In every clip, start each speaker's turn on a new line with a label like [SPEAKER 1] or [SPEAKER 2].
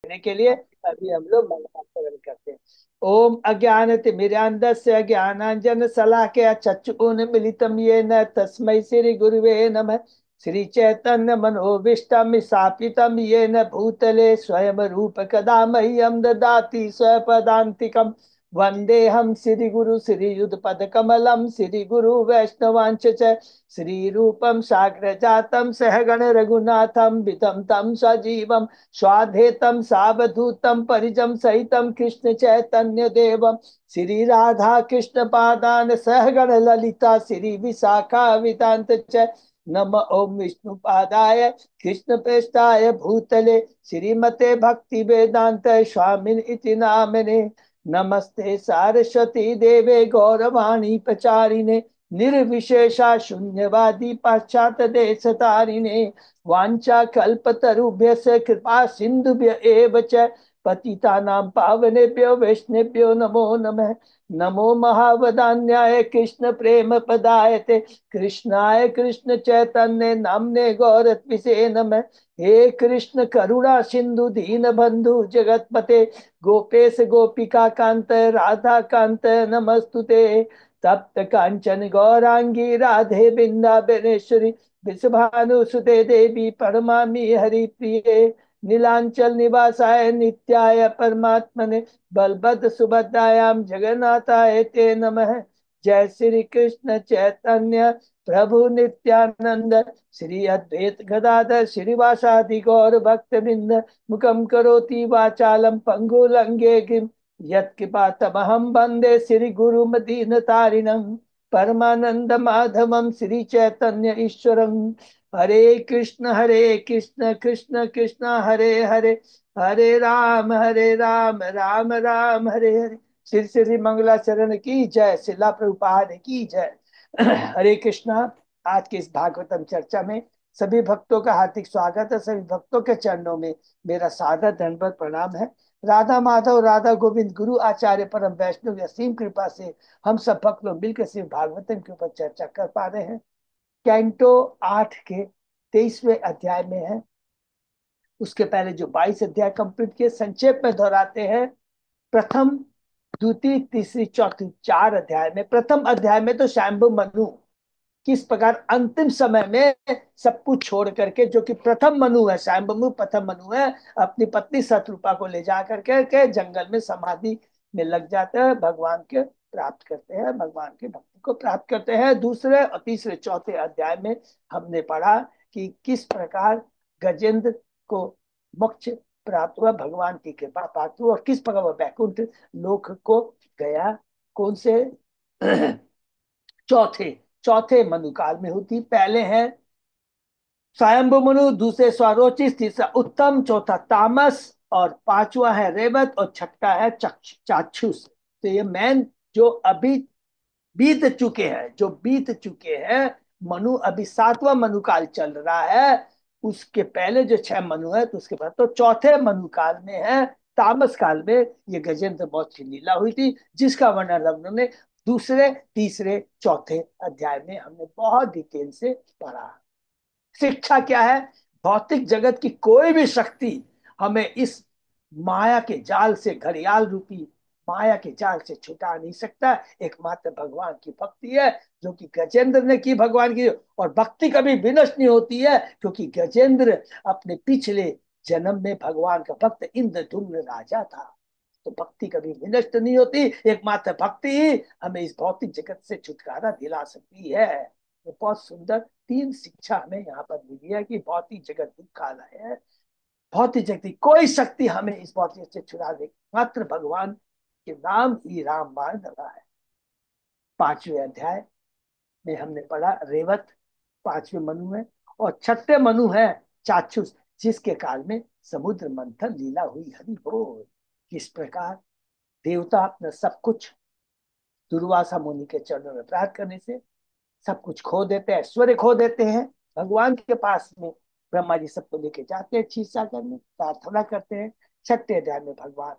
[SPEAKER 1] देने के लिए अभी हम लोग मंगलाचरण करते हैं। ओम अज्ञानतिमिरान्धस्य ज्ञानांजन शलाकया चक्षुरुन्मीलितं येन तस्मै श्री गुरुवे नमः। श्री चैतन्य मनोभीष्टं स्थापितं येन भूतले स्वयं रूप कदा मह्यं ददाति स्वपदान्तिकम्। वंदेहम श्री गुरु श्री युद्ध पद कमलम श्री गुरु वैष्णवांच श्री रूपम साग्र जातम सहगण रघुनाथम वितम तम सजीवम स्वाधेतम सावधूतम परिजम सहितम कृष्ण चैतन्य देवम श्री राधा कृष्ण पादान सहगण ललिता श्री विशाखा विदांत च नम ओम विष्णु पादाय कृष्ण प्रेष्ठाय भूतले श्रीमते भक्ति वेदांत स्वामिन इति नामने। नमस्ते सारस्वती देवे गौरवाणी प्रचारिणे निर्विशेषा शून्यवादी पाश्चात्य देश तारिणे वांछा कल्पतरुभ्यस्य कृपा सिंधुभ्य एव च पतितानां पावनेभ्यो वैष्णवेभ्यो नमो नमः। नमो महावदान्याय कृष्ण प्रेम पदायते कृष्णाय कृष्ण चैतन्य नामने गौरत्विषे नमः। हे कृष्ण करुणा सिंधु दीन बंधु जगतपते गोपेश गोपिका कांत राधा कांत नमस्तुते। तप्त कांचन गौरांगी राधे बिंदाबनेश्वरी विषभानुसुते देवी परमामि हरि प्रिये। नीलांचल निवासाय नित्याय परमात्मने बलभद्र सुभद्रायाम जगन्नाथाय ते नमः। जय श्री कृष्ण चैतन्य प्रभु नित्यानंद श्री अद्वैत गदाधर श्रीवासादि गौर भक्त बिंद मुखम करोति वाचालम पंगु लंगे गिम यत्कृपातमहं वंदे श्री गुरु मदीन तारिणं परमानंद माधवम श्री चैतन्य ईश्वरं। हरे कृष्ण कृष्ण कृष्ण हरे हरे हरे राम राम राम हरे हरे। श्री श्री मंगलाचरण की जय। शिला प्रभुपाद की जय। हरे कृष्णा। आज के इस भागवतम चर्चा में सभी भक्तों का हार्दिक स्वागत है। सभी भक्तों के चरणों में मेरा सादर दंडवत प्रणाम है। राधा माधव राधा गोविंद गुरु आचार्य परम वैष्णव की असीम कृपा से हम सब भक्त लोग मिलकर श्री भागवतम के ऊपर चर्चा कर पा रहे हैं। कैंटो 8 के 23वें अध्याय में है। उसके पहले जो 22 अध्याय कंप्लीट किए संक्षेप में दोहराते हैं। प्रथम द्वितीय तीसरी चौथी 4 अध्याय में, प्रथम अध्याय में तो शंभु मनु किस प्रकार अंतिम समय में सब कुछ छोड़ करके, जो कि प्रथम मनु है, स्वयंभू प्रथम मनु है, अपनी पत्नी शत्रुपा को ले जा करके के जंगल में समाधि में लग जाते हैं, भगवान के प्राप्त करते हैं, भगवान के भक्ति को प्राप्त करते हैं। दूसरे और तीसरे चौथे अध्याय में हमने पढ़ा कि किस प्रकार गजेंद्र को मोक्ष प्राप्त हुआ, भगवान की कृपा प्राप्त हुआ, और किस प्रकार वह वैकुंठ लोक को गया। कौन से चौथे चौथे मनुकाल में होती। पहले है स्वयंभु मनु, दूसरे स्वरोचिष, तीसरा उत्तम, चौथा तामस, और पांचवा है रेवत, और छठा है चाक्षुष। तो ये मैन जो अभी बीत चुके हैं, जो बीत चुके हैं मनु, अभी 7वां मनुकाल चल रहा है। उसके पहले जो 6 मनु है, तो उसके बाद तो चौथे मनुकाल में है, तामस काल में ये गजेंद्र मौत की लीला हुई थी, जिसका वर्णन हमने दूसरे तीसरे चौथे अध्याय में हमने बहुत डिटेल से पढ़ा। शिक्षा क्या है? भौतिक जगत की कोई भी शक्ति हमें इस माया के जाल से, घड़ियाल रूपी माया के जाल से छुटा नहीं सकता। एकमात्र भगवान की भक्ति है, जो कि गजेंद्र ने की भगवान की। और भक्ति कभी विनष्ट नहीं होती है, क्योंकि गजेंद्र अपने पिछले जन्म में भगवान का भक्त इंद्रधुम्न राजा था। तो भक्ति कभी विनष्ट नहीं होती। एकमात्र भक्ति ही हमें इस भौतिक जगत से छुटकारा दिला सकती है। ये बहुत सुंदर 3 शिक्षा हमें यहाँ पर मिली है कि भौतिक जगत दुखालय है। भौतिक जगत की कोई शक्ति हमें इस भौतिक से छुड़ा दे, मात्र भगवान के नाम ही रामबाण लगा है। 5वें अध्याय में हमने पढ़ा रेवत 5वें मनु है, और 6ठे मनु है चाक्षुष, जिसके काल में समुद्र मंथन लीला हुई। हरि बोल। किस प्रकार देवता अपना सब कुछ दुर्वासा मुनि के चरणों में प्रार्थना करने से सब कुछ खो देते हैं, ऐश्वर्य खो देते हैं। भगवान के पास में ब्रह्मा जी सबको लेके जाते हैं क्षीर सागर में, प्रार्थना करते हैं। 6ठे अध्याय में भगवान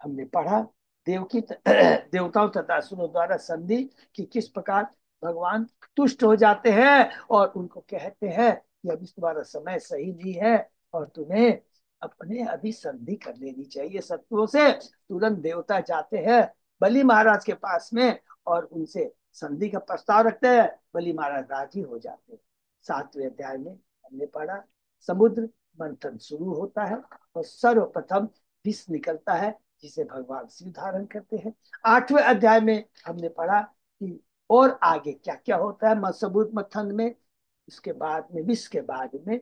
[SPEAKER 1] हमने पढ़ा देवकी देवताओं तथा असुरों द्वारा संधि कि किस प्रकार भगवान तुष्ट हो जाते हैं और उनको कहते हैं कि अभी तुम्हारा समय सही नहीं है और तुम्हें अपने अभी संधि कर लेनी चाहिए शत्रुओं से। तुरंत देवता जाते हैं बलि महाराज के पास में और उनसे संधि का प्रस्ताव रखते हैं। बलि महाराज राजी हो जाते हैं। 7वें अध्याय में हमने पढ़ा समुद्र मंथन शुरू होता है और सर्वप्रथम विष निकलता है जिसे भगवान शिव धारण करते हैं। 8वें अध्याय में हमने पढ़ा कि और आगे क्या क्या होता है समुद्र मंथन में। इसके बाद में विष के बाद में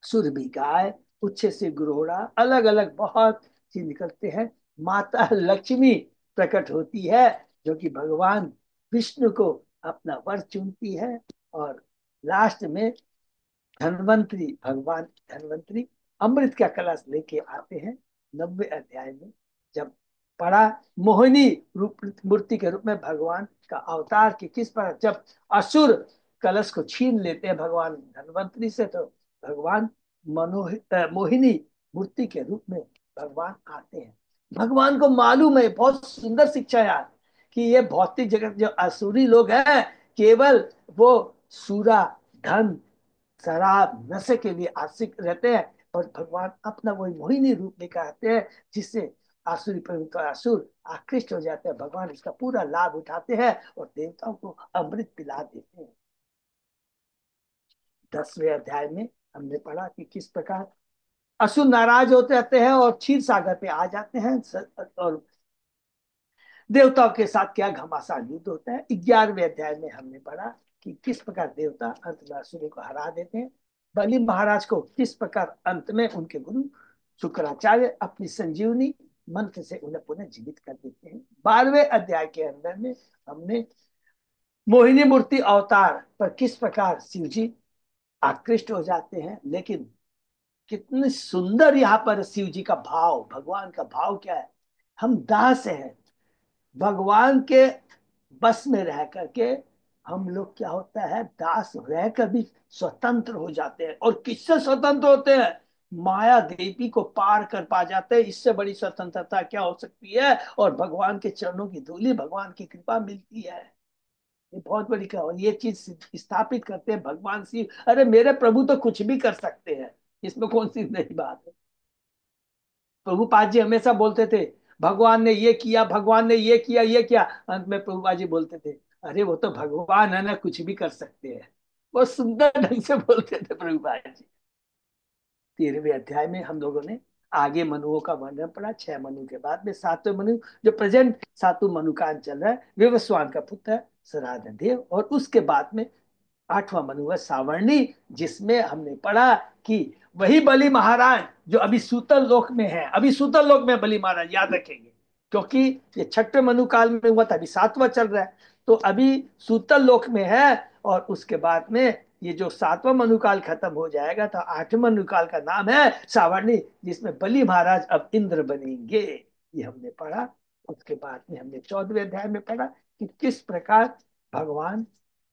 [SPEAKER 1] सुरभि गाय, उच्छे से गुरोड़ा, अलग अलग बहुत चीज निकलते हैं। माता लक्ष्मी प्रकट होती है जो कि भगवान विष्णु को अपना वर चुनती है। और लास्ट में धन्वंतरी भगवान धन्वंतरी अमृत का कलश लेके आते हैं 90वें अध्याय में। जब पढ़ा मोहिनी रूप मूर्ति के रूप में भगवान का अवतार की किस पर जब असुर कलश को छीन लेते हैं भगवान धन्वंतरी से, तो भगवान मोहिनी मूर्ति के रूप में भगवान आते हैं। भगवान को मालूम है, बहुत सुंदर शिक्षा यार, कि ये भौतिक जगत जो असुरी लोग हैं केवल वो सूरा धन शराब नशे के लिए आशिक रहते हैं। और भगवान अपना वही मोहिनी रूप लेकर आते हैं जिससे आसुरी प्रवृत्ति असुर आकृष्ट हो जाते हैं। भगवान इसका पूरा लाभ उठाते हैं और देवताओं को अमृत पिला देते हैं। 10वें अध्याय में हमने पढ़ा कि किस प्रकार असुर नाराज होते रहते हैं और क्षीर सागर पे आ जाते हैं और देवताओं के साथ क्या घमासान युद्ध होता है। 11वें अध्याय में हमने पढ़ा कि किस प्रकार देवता अंत में असुरों को हरा देते हैं। बलि महाराज को किस प्रकार अंत में उनके गुरु शुक्राचार्य अपनी संजीवनी मंत्र से उन्हें पुनः जीवित कर देते हैं। 12वें अध्याय के अंदर में हमने मोहिनी मूर्ति अवतार पर किस प्रकार शिव जी आकृष्ट हो जाते हैं। लेकिन कितनी सुंदर यहाँ पर शिव जी का भाव, भगवान का भाव क्या है, हम दास हैं भगवान के बस में रह करके। हम लोग क्या होता है दास रह कर भी स्वतंत्र हो जाते हैं। और किससे स्वतंत्र होते हैं, माया देवी को पार कर पा जाते हैं। इससे बड़ी स्वतंत्रता क्या हो सकती है। और भगवान के चरणों की धूली, भगवान की कृपा मिलती है। ये बहुत बड़ी क्या, और ये चीज स्थापित करते हैं भगवान शिव। अरे मेरे प्रभु तो कुछ भी कर सकते हैं, इसमें कौन सी नई बात है। प्रभुपाद जी हमेशा बोलते थे भगवान ने ये किया, भगवान ने ये किया, ये किया। अंत में प्रभुपाद जी बोलते थे अरे वो तो भगवान है ना, कुछ भी कर सकते हैं। बहुत सुंदर ढंग से बोलते थे प्रभुपाद जी। 13वें अध्याय में हम लोगों ने आगे मनुओं का वर्णन पढ़ा। 6 मनु के बाद में 7वें मनु, जो प्रेजेंट सातु मनु का चल रहा है, विवस्वान का पुत्र है श्राद्ध देव। और उसके बाद में 8वां मनु है सावर्णी, जिसमें हमने पढ़ा कि वही बलि महाराज जो अभी सूतल लोक में है, अभी सूतल लोक में बलि महाराज, याद रखेंगे क्योंकि ये 6ठे मनु काल में हुआ था, अभी 7वां चल रहा है। तो अभी सूतल लोक में है और उसके बाद में ये जो 7वां मनु काल खत्म हो जाएगा तो 8वें मनु काल का नाम है सावर्णी, जिसमें बलि महाराज अब इंद्र बनेंगे। ये हमने पढ़ा। उसके बाद में हमने 14वें अध्याय में पढ़ा कि किस प्रकार भगवान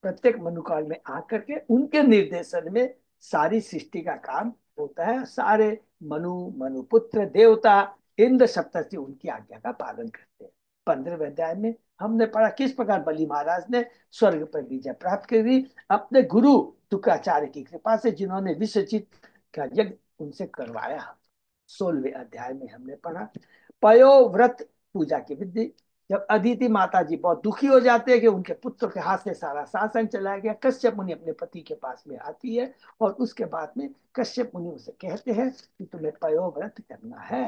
[SPEAKER 1] प्रत्येक मनुकाल में आकर के उनके निर्देशन में सारी सृष्टि का काम होता है। सारे मनु, मनुपुत्र, देवता, इंद्र सप्तर्षि उनकी आज्ञा का पालन करते हैं। 15वें अध्याय में हमने पढ़ा किस प्रकार बलि महाराज ने स्वर्ग पर विजय प्राप्त करी अपने गुरु शुक्राचार्य की कृपा से, जिन्होंने विश्वजित का यज्ञ उनसे करवाया। 16वें अध्याय में हमने पढ़ा पयोव्रत पूजा की विधि। जब अदिति माता जी बहुत दुखी हो जाते हैं कि उनके पुत्र के हाथ से सारा शासन चला गया, कश्यप मुनि अपने पति के पास में आती है और उसके बाद में कश्यप मुनि उसे कहते हैं कि तुम्हें पयोव्रत करना है।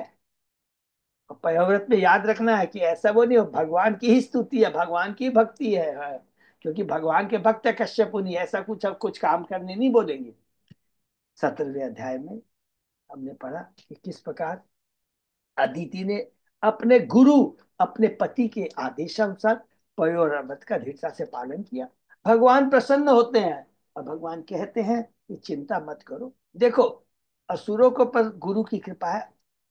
[SPEAKER 1] और पयोव्रत में याद रखना है कि ऐसा वो नहीं हो, भगवान की ही स्तुति है, भगवान की भक्ति है। क्योंकि भगवान के भक्त है कश्यप मुनि, ऐसा कुछ अब कुछ काम करने नहीं बोलेंगे। 17वें अध्याय में हमने पढ़ा कि किस प्रकार अदिति ने अपने गुरु, अपने पति के आदेशानुसार पयोव्रत का दृढ़ता से पालन किया। भगवान प्रसन्न होते हैं और भगवान कहते हैं कि चिंता मत करो, देखो असुरों को पर गुरु की कृपा है,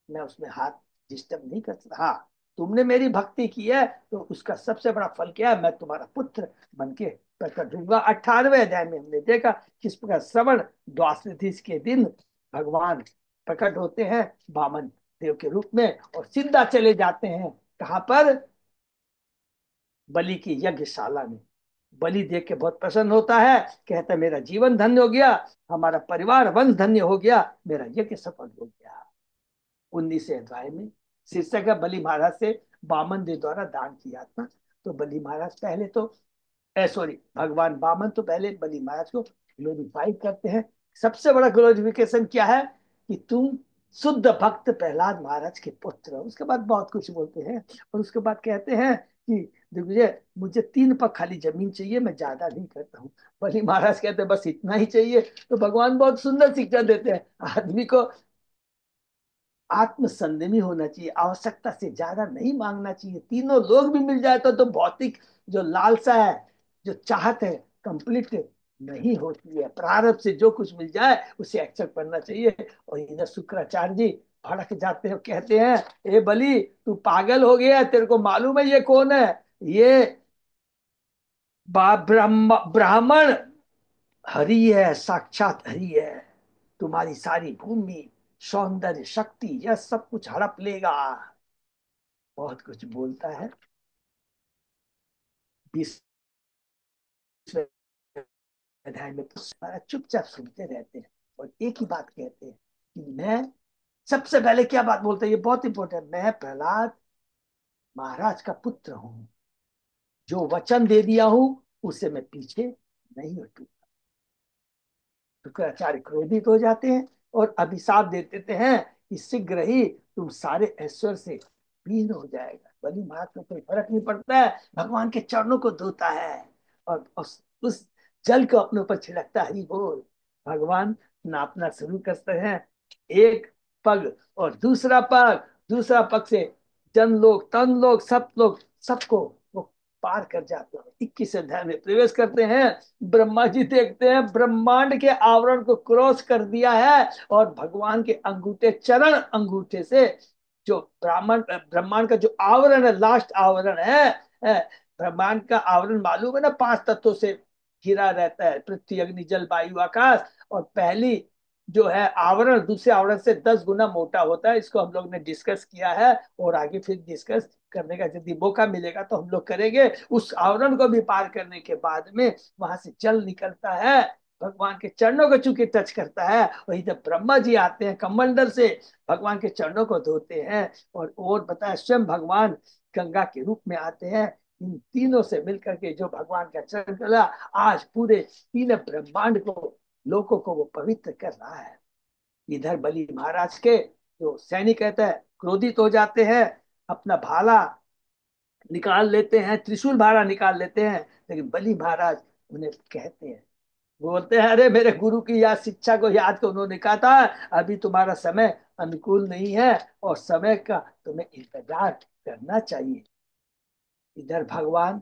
[SPEAKER 1] मैं उसमें हाथ डिस्टर्ब नहीं कर सकता। हाँ, तुमने मेरी भक्ति की है तो उसका सबसे बड़ा फल क्या है, मैं तुम्हारा पुत्र बन के प्रकट होऊंगा। 18वें अध्याय में हमने देखा किस प्रकार श्रवण द्वादशी के दिन भगवान प्रकट होते हैं वामन देव के रूप में और सीधा चले जाते हैं कहां पर, बलि की यज्ञशाला में। बलि देख के बहुत प्रसन्न होता है, कहता है मेरा जीवन धन्य हो गया, हमारा परिवार वंश धन्य हो गया, मेरा यज्ञ सफल हो गया। 19वें अध्याय में शीर्षक है बलि महाराज से वामन देव द्वारा दान किया था। तो बलि महाराज पहले तो, सॉरी, भगवान वामन तो पहले बलि महाराज को ग्लोरीफाई करते हैं। सबसे बड़ा ग्लोरिफिकेशन क्या है कि तुम शुद्ध भक्त प्रहलाद महाराज के पुत्र हो। उसके बाद बहुत कुछ बोलते हैं, और उसके बाद कहते हैं कि दिग्विजय, मुझे 3 पग खाली जमीन चाहिए, मैं ज्यादा नहीं करता हूँ। बलि महाराज कहते हैं बस इतना ही चाहिए। तो भगवान बहुत सुंदर शिक्षा देते हैं, आदमी को आत्म संयमी होना चाहिए, आवश्यकता से ज्यादा नहीं मांगना चाहिए। तीनों लोग भी मिल जाए तो भौतिक जो लालसा है, जो चाहत है, कंप्लीट नहीं होती है। प्रारब्ध से जो कुछ मिल जाए उसे एक्सेप्ट करना चाहिए। और इधर शुक्राचार्य जी भड़क जाते हैं, कहते हैं ए बलि, तू पागल हो गया, तेरे को मालूम है ये कौन है? ये ब्राह्मण हरि है, साक्षात हरि है। तुम्हारी सारी भूमि, सौंदर्य, शक्ति, यह सब कुछ हड़प लेगा। बहुत कुछ बोलता है। 20वें अध्याय में तो सारा चुपचाप सुनते रहते हैं, और एक ही बात कहते हैं कि मैं, सबसे पहले क्या बात बोलते हैं, ये बहुत इंपॉर्टेंट, मैं प्रहलाद महाराज का पुत्र हूं, जो वचन दे दिया हूं उससे मैं पीछे नहीं हटू। शुक्राचार्य क्रोधित हो जाते हैं और अभिशाप दे देते हैं कि शीघ्र ही तुम सारे ऐश्वर्य से विहीन हो जाएगा। बलि महाराज को कोई फर्क नहीं पड़ता है, भगवान के चरणों को धोता है और उस जल को अपने ऊपर छिड़कता है। हरि बोल। भगवान नापना शुरू करते हैं, एक पग और दूसरा पग से जन लोग, तन लोग, सब लोग, सबको वो पार कर जाते हैं। 21वें अध्याय में प्रवेश करते हैं। ब्रह्मा जी देखते हैं ब्रह्मांड के आवरण को क्रॉस कर दिया है, और भगवान के अंगूठे, चरण अंगूठे से जो ब्रह्मांड का जो आवरण है, लास्ट आवरण है, ब्रह्मांड का आवरण मालूम है ना, 5 तत्वों से घिरा रहता है, पृथ्वी, अग्नि, जल, वायु, आकाश। और पहली जो है आवरण दूसरे आवरण से 10 गुना मोटा होता है। इसको हम लोग ने डिस्कस किया है, और आगे फिर डिस्कस करने का यदि मौका मिलेगा तो हम लोग करेंगे। उस आवरण को भी पार करने के बाद में वहां से जल निकलता है, भगवान के चरणों को चूंकि टच करता है। वही जब ब्रह्मा जी आते हैं कमंडल से, भगवान के चरणों को धोते हैं, और बताया स्वयं भगवान गंगा के रूप में आते हैं। इन तीनों से मिलकर के जो भगवान का चरण चला, आज पूरे तीन ब्रह्मांड को, लोगों को वो पवित्र कर रहा है। इधर बलि महाराज के जो सैनिक कहते हैं क्रोधित हो जाते हैं, अपना भाला निकाल लेते हैं, त्रिशूल भाला निकाल लेते हैं। लेकिन बलि महाराज उन्हें कहते हैं, बोलते हैं अरे मेरे गुरु की याद, शिक्षा को याद कर, उन्होंने कहा था अभी तुम्हारा समय अनुकूल नहीं है, और समय का तुम्हें इंतजार करना चाहिए। इधर भगवान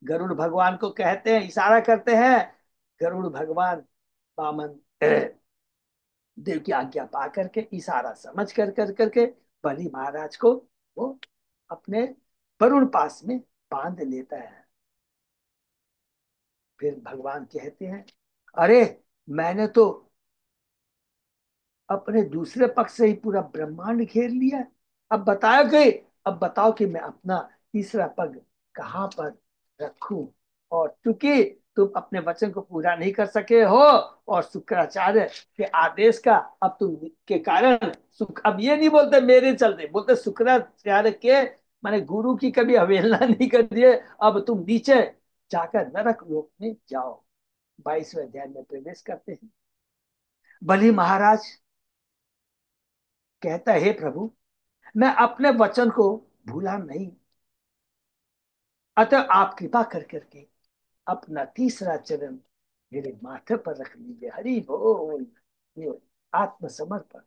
[SPEAKER 1] गरुड़ भगवान को कहते हैं, इशारा करते हैं। गरुड़ भगवान वामन देव की आज्ञा पा करके, इशारा समझ करके बलि महाराज को वो अपने वरुण पास में बांध लेता है। फिर भगवान कहते हैं अरे, मैंने तो अपने दूसरे पक्ष से ही पूरा ब्रह्मांड घेर लिया है। अब बताओ कि अब बताओ कि मैं अपना तीसरा पग कहाँ पर रखूं। और चूंकि तुम अपने वचन को पूरा नहीं कर सके हो, और शुक्राचार्य के आदेश का अब तुम के कारण, सुख, अब ये नहीं बोलते मेरे चलते, बोलते शुक्राचार्य के, माने गुरु की कभी अवहेलना नहीं कर दिए, अब तुम नीचे जाकर नरक लोक में जाओ। 22वें अध्याय में प्रवेश करते हैं। बलि महाराज कहता है हे प्रभु, मैं अपने वचन को भूला नहीं, अतः आप कृपा कर करके अपना तीसरा चरण मेरे माथे पर रख लीजिए। हरि बोल। ये आत्मसमर्पण।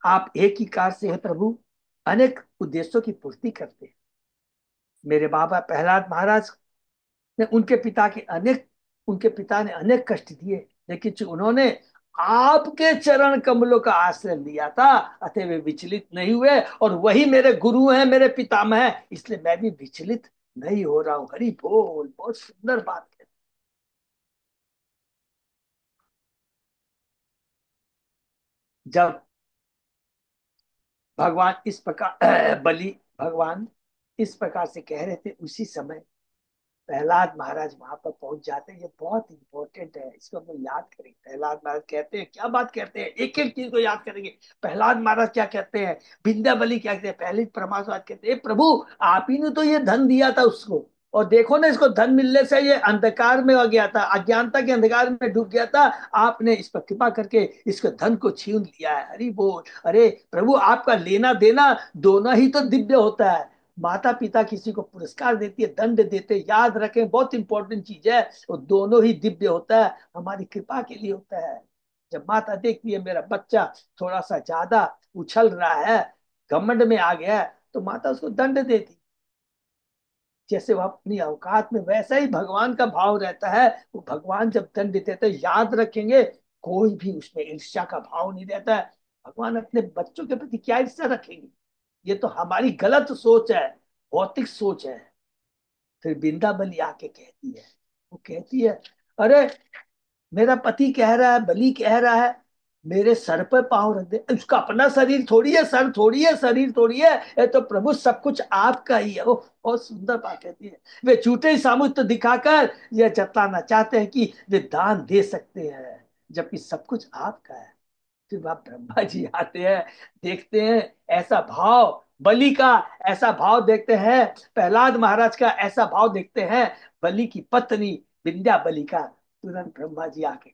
[SPEAKER 1] आप एक ही कार से है प्रभु, अनेक उद्देश्यों की पूर्ति करते हैं। मेरे बाबा प्रहलाद महाराज ने, उनके पिता ने अनेक कष्ट दिए, लेकिन चूंकि उन्होंने आपके चरण कमलों का आश्रय लिया था, अतः वे विचलित नहीं हुए, और वही मेरे गुरु हैं, मेरे पितामह हैं, इसलिए मैं भी विचलित नहीं हो रहा हूं। हरि बोल। बहुत सुंदर बात है। जब भगवान इस प्रकार बलि भगवान इस प्रकार से कह रहे थे, उसी समय प्रहलाद महाराज वहां पर पहुंच जाते हैं। ये बहुत इंपॉर्टेंट है, इसको हम लोग याद करेंगे। प्रहलाद महाराज कहते हैं, क्या बात कहते हैं, एक एक चीज को याद करेंगे। प्रहलाद महाराज क्या कहते हैं, विंध्या बलि क्या कहते हैं, पहले परमात्मा कहते हैं, प्रभु आप ही ने तो ये धन दिया था उसको, और देखो ना इसको धन मिलने से ये अंधकार में आ गया था, अज्ञानता के अंधकार में डूब गया था, आपने इस पर कृपा करके इसको धन को छीन लिया है। हरि बोल। अरे प्रभु आपका लेना देना दोनों ही तो दिव्य होता है। माता पिता किसी को पुरस्कार देती है, दंड देते, याद रखें बहुत इंपॉर्टेंट चीज है, वो दोनों ही दिव्य होता है, हमारी कृपा के लिए होता है। जब माता देखती है मेरा बच्चा थोड़ा सा ज्यादा उछल रहा है, घमंड में आ गया है, तो माता उसको दंड देती। जैसे वो अपनी औकात में, वैसा ही भगवान का भाव रहता है। वो भगवान जब दंड देते हैं, याद रखेंगे, कोई भी उसमें ईर्ष्या का भाव नहीं रहता है। भगवान अपने बच्चों के प्रति क्या ईर्ष्या रखेंगे, ये तो हमारी गलत सोच है, भौतिक सोच है। फिर बिंदा बलि आके कहती है, वो कहती है, अरे मेरा पति कह रहा है, बलि कह रहा है मेरे सर पर पांव रख दे। उसका अपना शरीर थोड़ी है, सर थोड़ी है, शरीर थोड़ी है, ये तो प्रभु सब कुछ आपका ही है। वो बहुत सुंदर बात कहती है। वे झूठे ही सामर्थ्य दिखाकर यह जताना चाहते हैं कि वे दान दे सकते हैं, जबकि सब कुछ आपका है। फिर वहां ब्रह्मा जी आते हैं, देखते हैं ऐसा भाव बलि का, ऐसा भाव देखते हैं प्रहलाद महाराज का, ऐसा भाव देखते हैं बलि की पत्नी विंध्या बलि का। तुरंत ब्रह्मा जी आके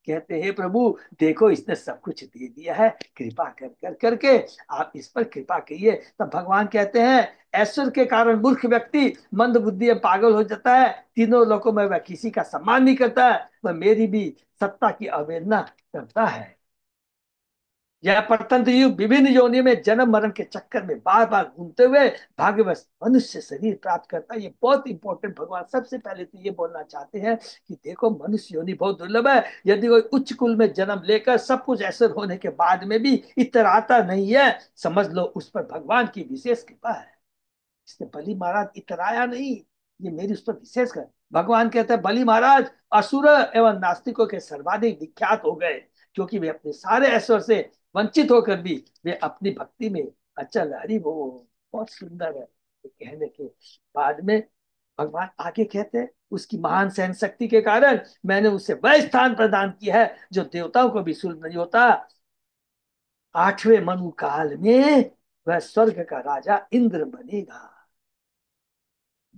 [SPEAKER 1] कहते हैं प्रभु देखो इसने सब कुछ दे दिया है, कृपा कर कर करके आप इस पर कृपा कीजिए। तब भगवान कहते हैं, ऐश्वर्य के कारण मूर्ख व्यक्ति मंद बुद्धि में पागल हो जाता है, तीनों लोकों में वह किसी का सम्मान नहीं करता है, वह मेरी भी सत्ता की अवहेलना करता है। यह परतंत्र युग विभिन्न योनियों में जन्म मरण के चक्कर में बार बार घूमते हुए भाग्यवश मनुष्य शरीर प्राप्त करता है। ये बहुत इंपॉर्टेंट, भगवान सबसे पहले तो ये बोलना चाहते हैं कि देखो मनुष्य योनि बहुत दुर्लभ है। यदि कोई उच्च कुल में जन्म लेकर सब कुछ ऐसे होने के बाद में भी इतराता नहीं है, समझ लो उस पर भगवान की विशेष कृपा है। इसने बलि महाराज इतराया नहीं, ये मेरी उस पर विशेष कर। भगवान कहते हैं बलि महाराज असुर एवं नास्तिकों के सर्वाधिक विख्यात हो गए, क्योंकि वे अपने सारे ऐश्वर्य से वंचित होकर भी वे अपनी भक्ति में अचल। हरि वो बहुत सुंदर है। ये कहने के बाद में भगवान आगे कहते हैं, उसकी महान सहन शक्ति के कारण मैंने उसे वह स्थान प्रदान किया है जो देवताओं को भी सुलभ नहीं होता। आठवें मनु काल में वह स्वर्ग का राजा इंद्र बनेगा।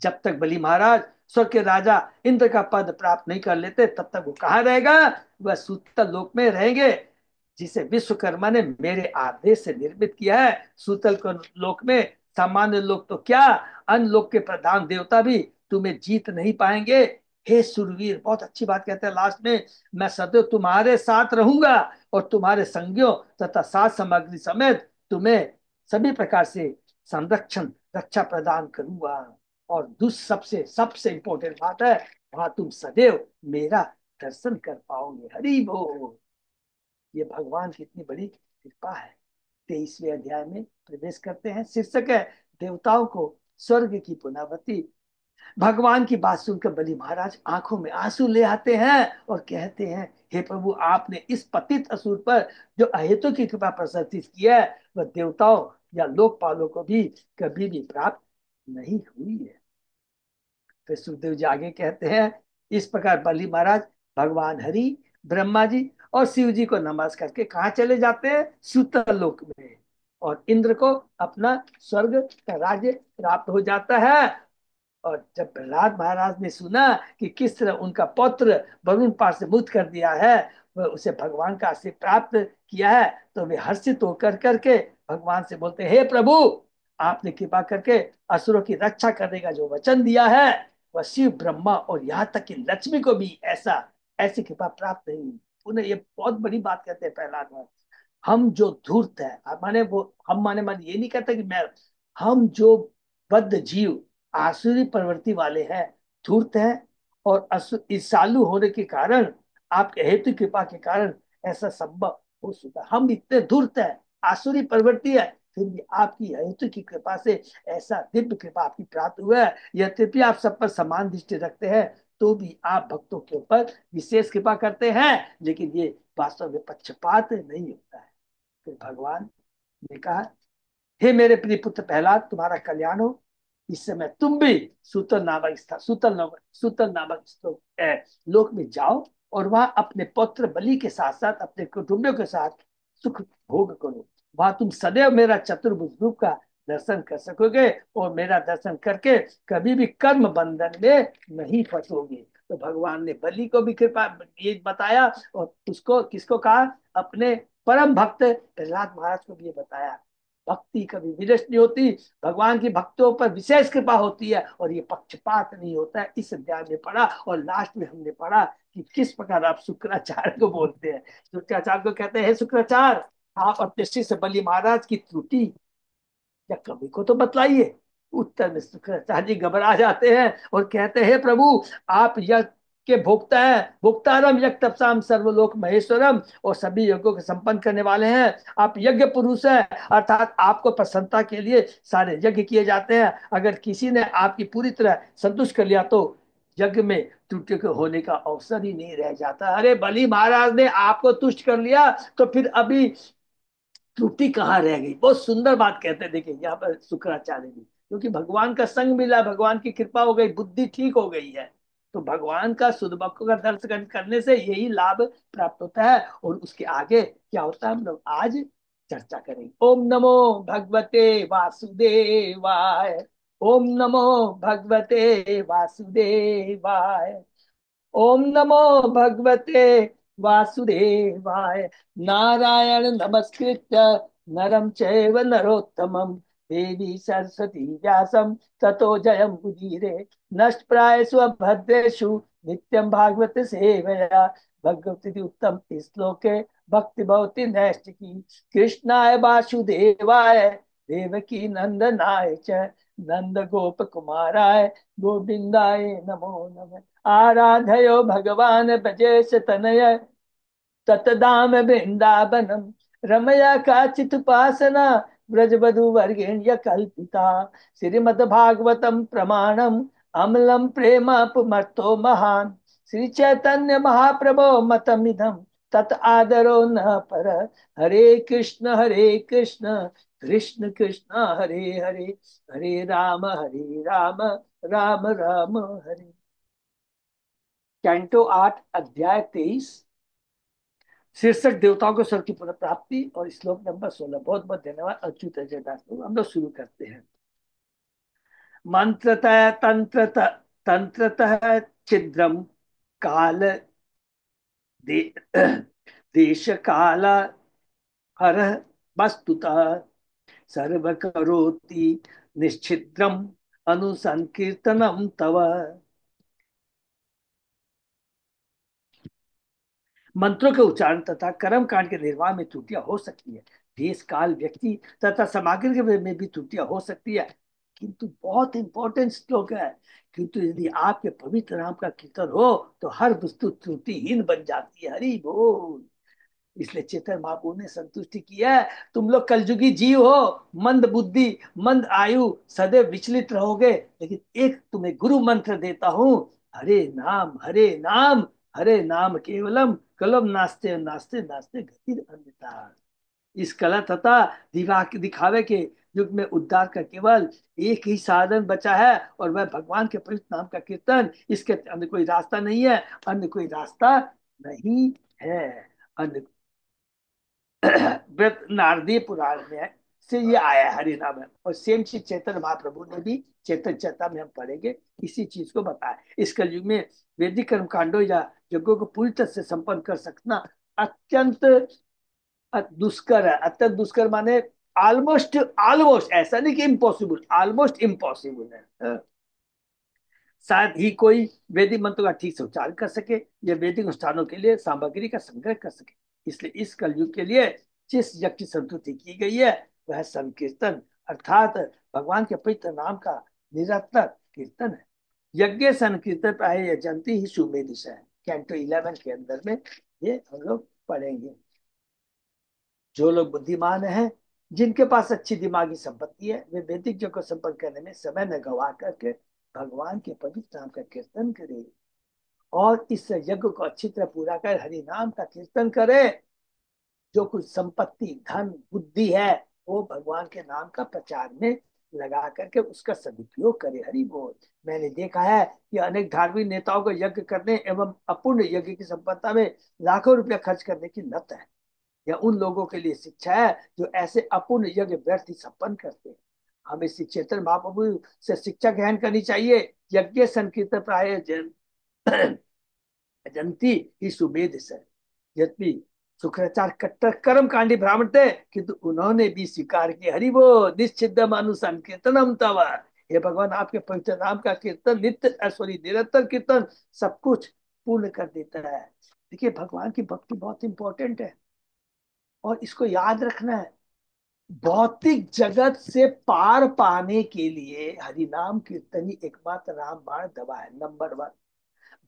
[SPEAKER 1] जब तक बलि महाराज स्वर्ग के राजा इंद्र का पद प्राप्त नहीं कर लेते, तब तक वो कहाँ रहेगा, वह सूतल लोक में रहेंगे, जिसे विश्वकर्मा ने मेरे आदेश से निर्मित किया है। सूतल लोक में सामान्य लोग तो क्या, अन्य लोक के प्रधान देवता भी तुम्हें जीत नहीं पाएंगे। हे सुरवीर, बहुत अच्छी बात कहते हैं लास्ट में, मैं सदैव तुम्हारे साथ रहूंगा और तुम्हारे संगियों तथा साथ सामग्री समेत तुम्हें सभी प्रकार से संरक्षण रक्षा प्रदान करूंगा। और सबसे सबसे इंपॉर्टेंट बात है, वहां तुम सदैव मेरा दर्शन कर पाओगे। हरि बोल। ये भगवान की इतनी बड़ी कृपा है। 23वें अध्याय में प्रवेश करते हैं। शीर्षक है देवताओं को स्वर्ग की पुनरावृत्ति। भगवान की बात सुनकर बलि महाराज आंखों में आंसू ले आते हैं और कहते हैं, हे प्रभु आपने इस पतित असुर पर जो अहेतु की कृपा प्रदर्शित की है, वह देवताओं या लोकपालों को भी कभी भी प्राप्त नहीं हुई है। फिर सुखदेव जी आगे कहते हैं, इस प्रकार बलि महाराज भगवान हरि, ब्रह्मा जी और शिव जी को नमस्कार करके कहाँ चले जाते हैं, सूतल लोक में, और इंद्र को अपना स्वर्ग का राज्य प्राप्त हो जाता है। और जब प्रहलाद महाराज ने सुना कि किस तरह उनका पुत्र वरुण पास से मुक्त कर दिया है, वह उसे भगवान का आशीर्वाद प्राप्त किया है, तो वे हर्षित होकर करके भगवान से बोलते हैं, हे प्रभु आपने कृपा करके असुरों की रक्षा करने का जो वचन दिया है, वह शिव ब्रह्मा और यहाँ तक कि लक्ष्मी को भी ऐसी कृपा प्राप्त नहीं हुई। उन्हें ये बहुत बड़ी बात कहते हैं प्रहलाद महाराज। हम जो धूर्त है, माने वो हम माने ये नहीं कहते कि मैं, हम जो बद्ध जीव आसुरी प्रवृत्ति वाले हैं, धूर्त है, और ईर्ष्यालु होने के कारण आपके हेतु कृपा के कारण ऐसा संभव हो चुका। हम इतने धूर्त है, आसुरी प्रवृत्ति है, फिर भी आपकी हेतु की कृपा से ऐसा दिव्य कृपा आपकी प्राप्त हुआ है। यद्यपि आप सब पर समान दृष्टि रखते हैं, तो भी आप भक्तों के ऊपर विशेष कृपा करते हैं, लेकिन ये वास्तव में पक्षपात नहीं होता है। फिर भगवान ने कहा, हे मेरे प्रिय पुत्र प्रहलाद तुम्हारा कल्याण हो। इस समय तुम भी सूतल नामक लोक में जाओ, और वहां अपने पुत्र बलि के साथ साथ अपने कुटुंबियों के साथ सुख भोग करो। वहां तुम सदैव मेरा चतुर्भुज रूप का दर्शन कर सकोगे, और मेरा दर्शन करके कभी भी कर्म बंधन में नहीं फंसोगे। तो भगवान ने बलि को भी कृपा ये बताया, और उसको किसको कहा? अपने परम भक्त प्रहलाद महाराज को भी ये बताया। भक्ति कभी विनष्ट नहीं होती, भगवान की भक्तों पर विशेष कृपा होती है, और ये पक्षपात नहीं होता है। इस अध्याय में पढ़ा, और लास्ट में हमने पढ़ा कि किस प्रकार आप शुक्राचार्य को बोलते हैं। शुक्राचार्य को कहते हैं, शुक्राचार्य, आप अपने शिष्य बलि महाराज की त्रुटि या कमी को तो बतलाइए। उत्तर में शुक्राचार्य जी घबरा जाते हैं और कहते हैं, प्रभु, आप यज्ञ के भोक्ता है, भोक्तारम यज्ञ तपसाम सर्वलोक महेश्वरम, और सभी यज्ञों के संपन्न करने वाले हैं। आप यज्ञ पुरुष है, अर्थात आपको प्रसन्नता के लिए सारे यज्ञ किए जाते हैं। अगर किसी ने आपकी पूरी तरह संतुष्ट कर लिया तो यज्ञ में त्रुटि के होने का अवसर ही नहीं रह जाता। अरे बलि महाराज ने आपको तुष्ट कर लिया, तो फिर अभी त्रुटि कहाँ रह गई? बहुत सुंदर बात कहते हैं, देखिए यहाँ पर शुक्राचार्य जी, क्योंकि भगवान का संग मिला, भगवान की कृपा हो गई, बुद्धि ठीक हो गई है। तो भगवान का शुद्ध भक्त का दर्शन करने से यही लाभ प्राप्त होता है। और उसके आगे क्या होता है, हम लोग आज चर्चा करेंगे। ओम नमो भगवते वासुदेवाय। ओम नमो भगवते वासुदेवाय। ओम नमो भगवते वासुदेवाय। नारायण नमस्कृत्य नरम चैव नरोत्तमं देवी सरस्वती व्यासं ततो जयं मुदीरे। नष्ट प्रायेषु भद्रेषु नित्यं भागवत सेवया भगवती उत्तम श्लोके भक्ति भवति नैष्टिकी। कृष्णाय वासुदेवाय देवकी नंदनाय च नंद गोप कुमाराय गोविंदाय नमो नमः। आराधयो भगवान ब्रजेश तनय ततदाम वृंदावनम रमया काचित उपासना व्रजवधु वर्गेण्य कल्पिता। श्रीमद्भागवतम प्रमाणम अमलम प्रेमापुमर्तो महान। श्री चैतन्य महाप्रभो मतमिदम तत आदरो न पर। हरे कृष्ण कृष्ण कृष्ण हरे हरे, हरे राम राम राम हरे। कैंटो 8 अध्याय 23, शीर्षक देवताओं को स्वर्ग की पुनः प्राप्ति, और श्लोक नंबर 16। बहुत बहुत धन्यवाद अच्युत अजय दास। हम लोग शुरू करते हैं। मंत्रतः तंत्रतः छिद्रम काल दे, देश काल हर वस्तुतः सर्व करोति निश्चिद्रम अनुसंकीर्तनम तव। मंत्रों के उच्चारण तथा कर्म कांड के निर्वाह में त्रुटियां हो सकती है। देश काल व्यक्ति तथा सामग्री के में भी त्रुटियां हो सकती है, किंतु बहुत इंपॉर्टेंट श्लोक है। किंतु यदि आपके पवित्र नाम का कीर्तन हो तो हर वस्तु त्रुटिहीन बन जाती है। हरि बोल। इसलिए चेतन महाप्रभु ने संतुष्टि किया है, तुम लोग कलयुगी जीव हो, मंद बुद्धि, मंद आयु, सदैव विचलित रहोगे, लेकिन एक तुम्हें गुरु मंत्र देता हूं। हरे नाम हरे नाम, हरे नाम केवलम कलम नास्ते नास्ते नास्ते गति अन्यथा। इस कला तथा दिखावे के युग में उद्धार का केवल एक ही साधन बचा है, और वह भगवान के पवित्र नाम का कीर्तन। इसके अन्य कोई रास्ता नहीं है, अन्य कोई रास्ता नहीं है। अन्य व्रत नारदीय पुराण में से ये आया है, हरि नाम है। और सेम चीज चैतन्य महाप्रभु ने भी चैतन्य चेता में हम पढ़ेंगे, इसी चीज को बताया। इस कलयुग में वैदिक कर्म कांडो या यज्ञों को पूरी तरह से संपन्न कर सकना अत्यंत दुष्कर है। अत्यंत दुष्कर माने ऑलमोस्ट, ऑलमोस्ट ऐसा नहीं कि इम्पॉसिबल, ऑलमोस्ट इम्पॉसिबल है। शायद ही कोई वैदिक मंत्रों का ठीक से उच्चारण कर सके या वैदिक अनुष्ठानों के लिए सामग्री का संग्रह कर सके। इसलिए इस कलयुग के लिए जिस यज्ञ की संतुति की गई है वह संकीर्तन, अर्थात भगवान के पवित्र नाम का निरंतर कीर्तन है। यज्ञ संकीर्तन प्राय यजंती ही सुमेधिस है। कैंटो 11 के अंदर में ये हम लोग पढ़ेंगे। जो लोग बुद्धिमान हैं, जिनके पास अच्छी दिमागी संपत्ति है, वे वैदिक यज्ञ को संपन्न करने में समय न गवा करके भगवान के पवित्र नाम का कीर्तन करें, और इस यज्ञ को अच्छी तरह पूरा कर हरि नाम का कीर्तन करे। जो कुछ संपत्ति धन बुद्धि है वो भगवान के नाम का प्रचार में लगा करके उसका सदुपयोग करे। हरि बोल। मैंने देखा है कि अनेक धार्मिक नेताओं को यज्ञ करने एवं अपूर्ण यज्ञ की संपदा में लाखों रुपया खर्च करने की लत है। यह उन लोगों के लिए शिक्षा है जो ऐसे अपूर्ण यज्ञ व्यर्थ ही संपन्न करते हैं। हमें श्री चैतन्य महाप्रभु से शिक्षा ग्रहण करनी चाहिए। यज्ञ संकीर्तन प्राय जंती ही सुमेध से। यद्यपि शुक्राचार्य कट्टर कर्म कांडी ब्राह्मण थे, किंतु उन्होंने भी स्वीकार किया। हरि वो निश्चिद्दम अनुसंकीर्तनम तव। हे भगवान, आपके पवित्र नाम का कीर्तन नित्य सॉरी निरंतर कीर्तन सब कुछ पूर्ण कर देता है। देखिए, भगवान की भक्ति बहुत इंपॉर्टेंट है और इसको याद रखना है। भौतिक जगत से पार पाने के लिए हरि नाम कीर्तन ही एकमात्र रामबाण दवा है, नंबर वन।